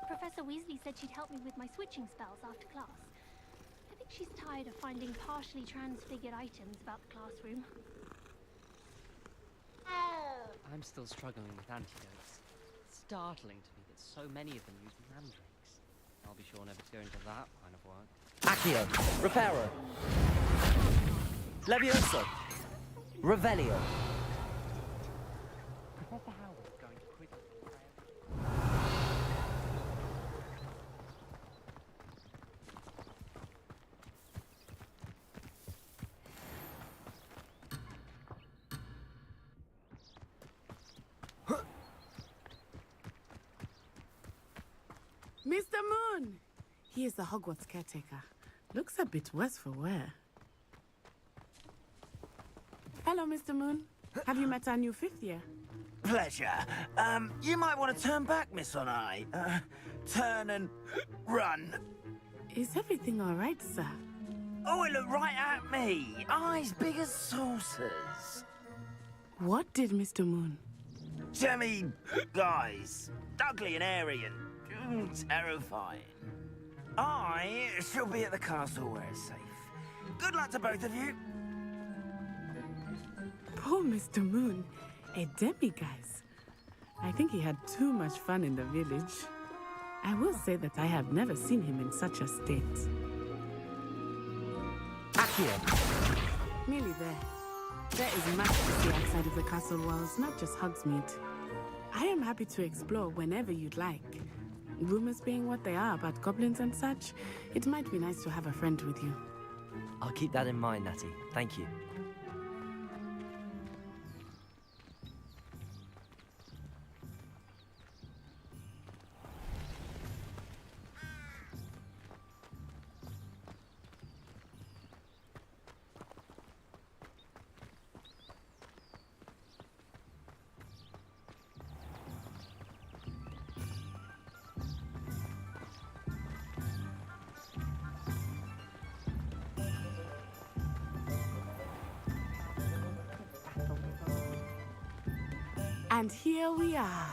Professor Weasley said she'd help me with my switching spells after class. I think she's tired of finding partially transfigured items about the classroom. I'm still struggling with antidotes. It's startling to me that so many of them use mandrakes. I'll be sure never to go into that line of work. Accio! Reparo! Levioso! Revelio! Professor Howard's going to quit. Mr. Moon! He is the Hogwarts caretaker. Looks a bit worse for wear. Hello, Mr. Moon. Have you met our new fifth year? Pleasure. You might want to turn back, Miss Onai. Turn and run. Is everything all right, sir? Oh, it looked right at me. Eyes big as saucers. What did Mr. Moon? Jemmy guys. Ugly and airy and terrifying. I shall be at the castle where it's safe. Good luck to both of you. Poor Mr. Moon, a demiguise. I think he had too much fun in the village. I will say that I have never seen him in such a state. Accio! Nearly there. There is much to see outside of the castle walls, not just Hogsmeade. I am happy to explore whenever you'd like. Rumors being what they are about goblins and such, it might be nice to have a friend with you. I'll keep that in mind, Natty. Thank you. And here we are.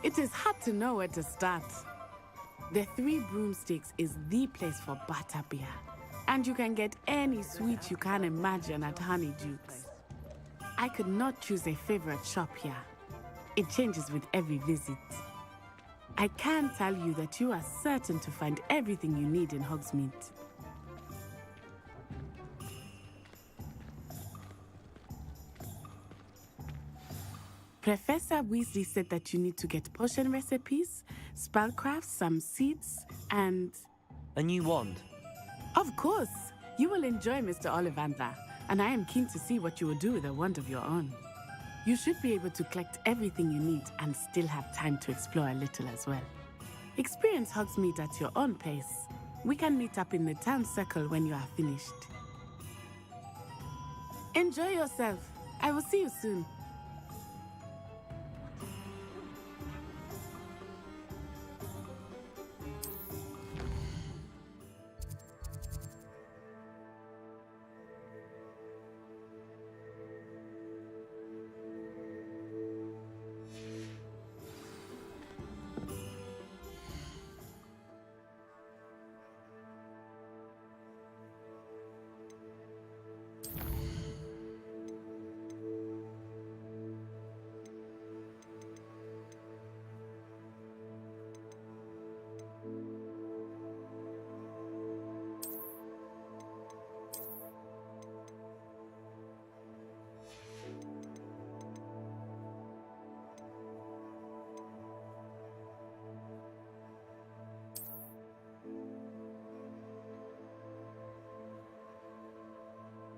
It is hard to know where to start. The Three Broomsticks is the place for butterbeer. And you can get any sweet you can imagine at Honeydukes. I could not choose a favorite shop here. It changes with every visit. I can tell you that you are certain to find everything you need in Hogsmeade. Professor Weasley said that you need to get potion recipes, spellcrafts, some seeds, and... A new wand. Of course! You will enjoy Mr. Ollivander, and I am keen to see what you will do with a wand of your own. You should be able to collect everything you need and still have time to explore a little as well. Experience Hogsmeade at your own pace. We can meet up in the town circle when you are finished. Enjoy yourself. I will see you soon.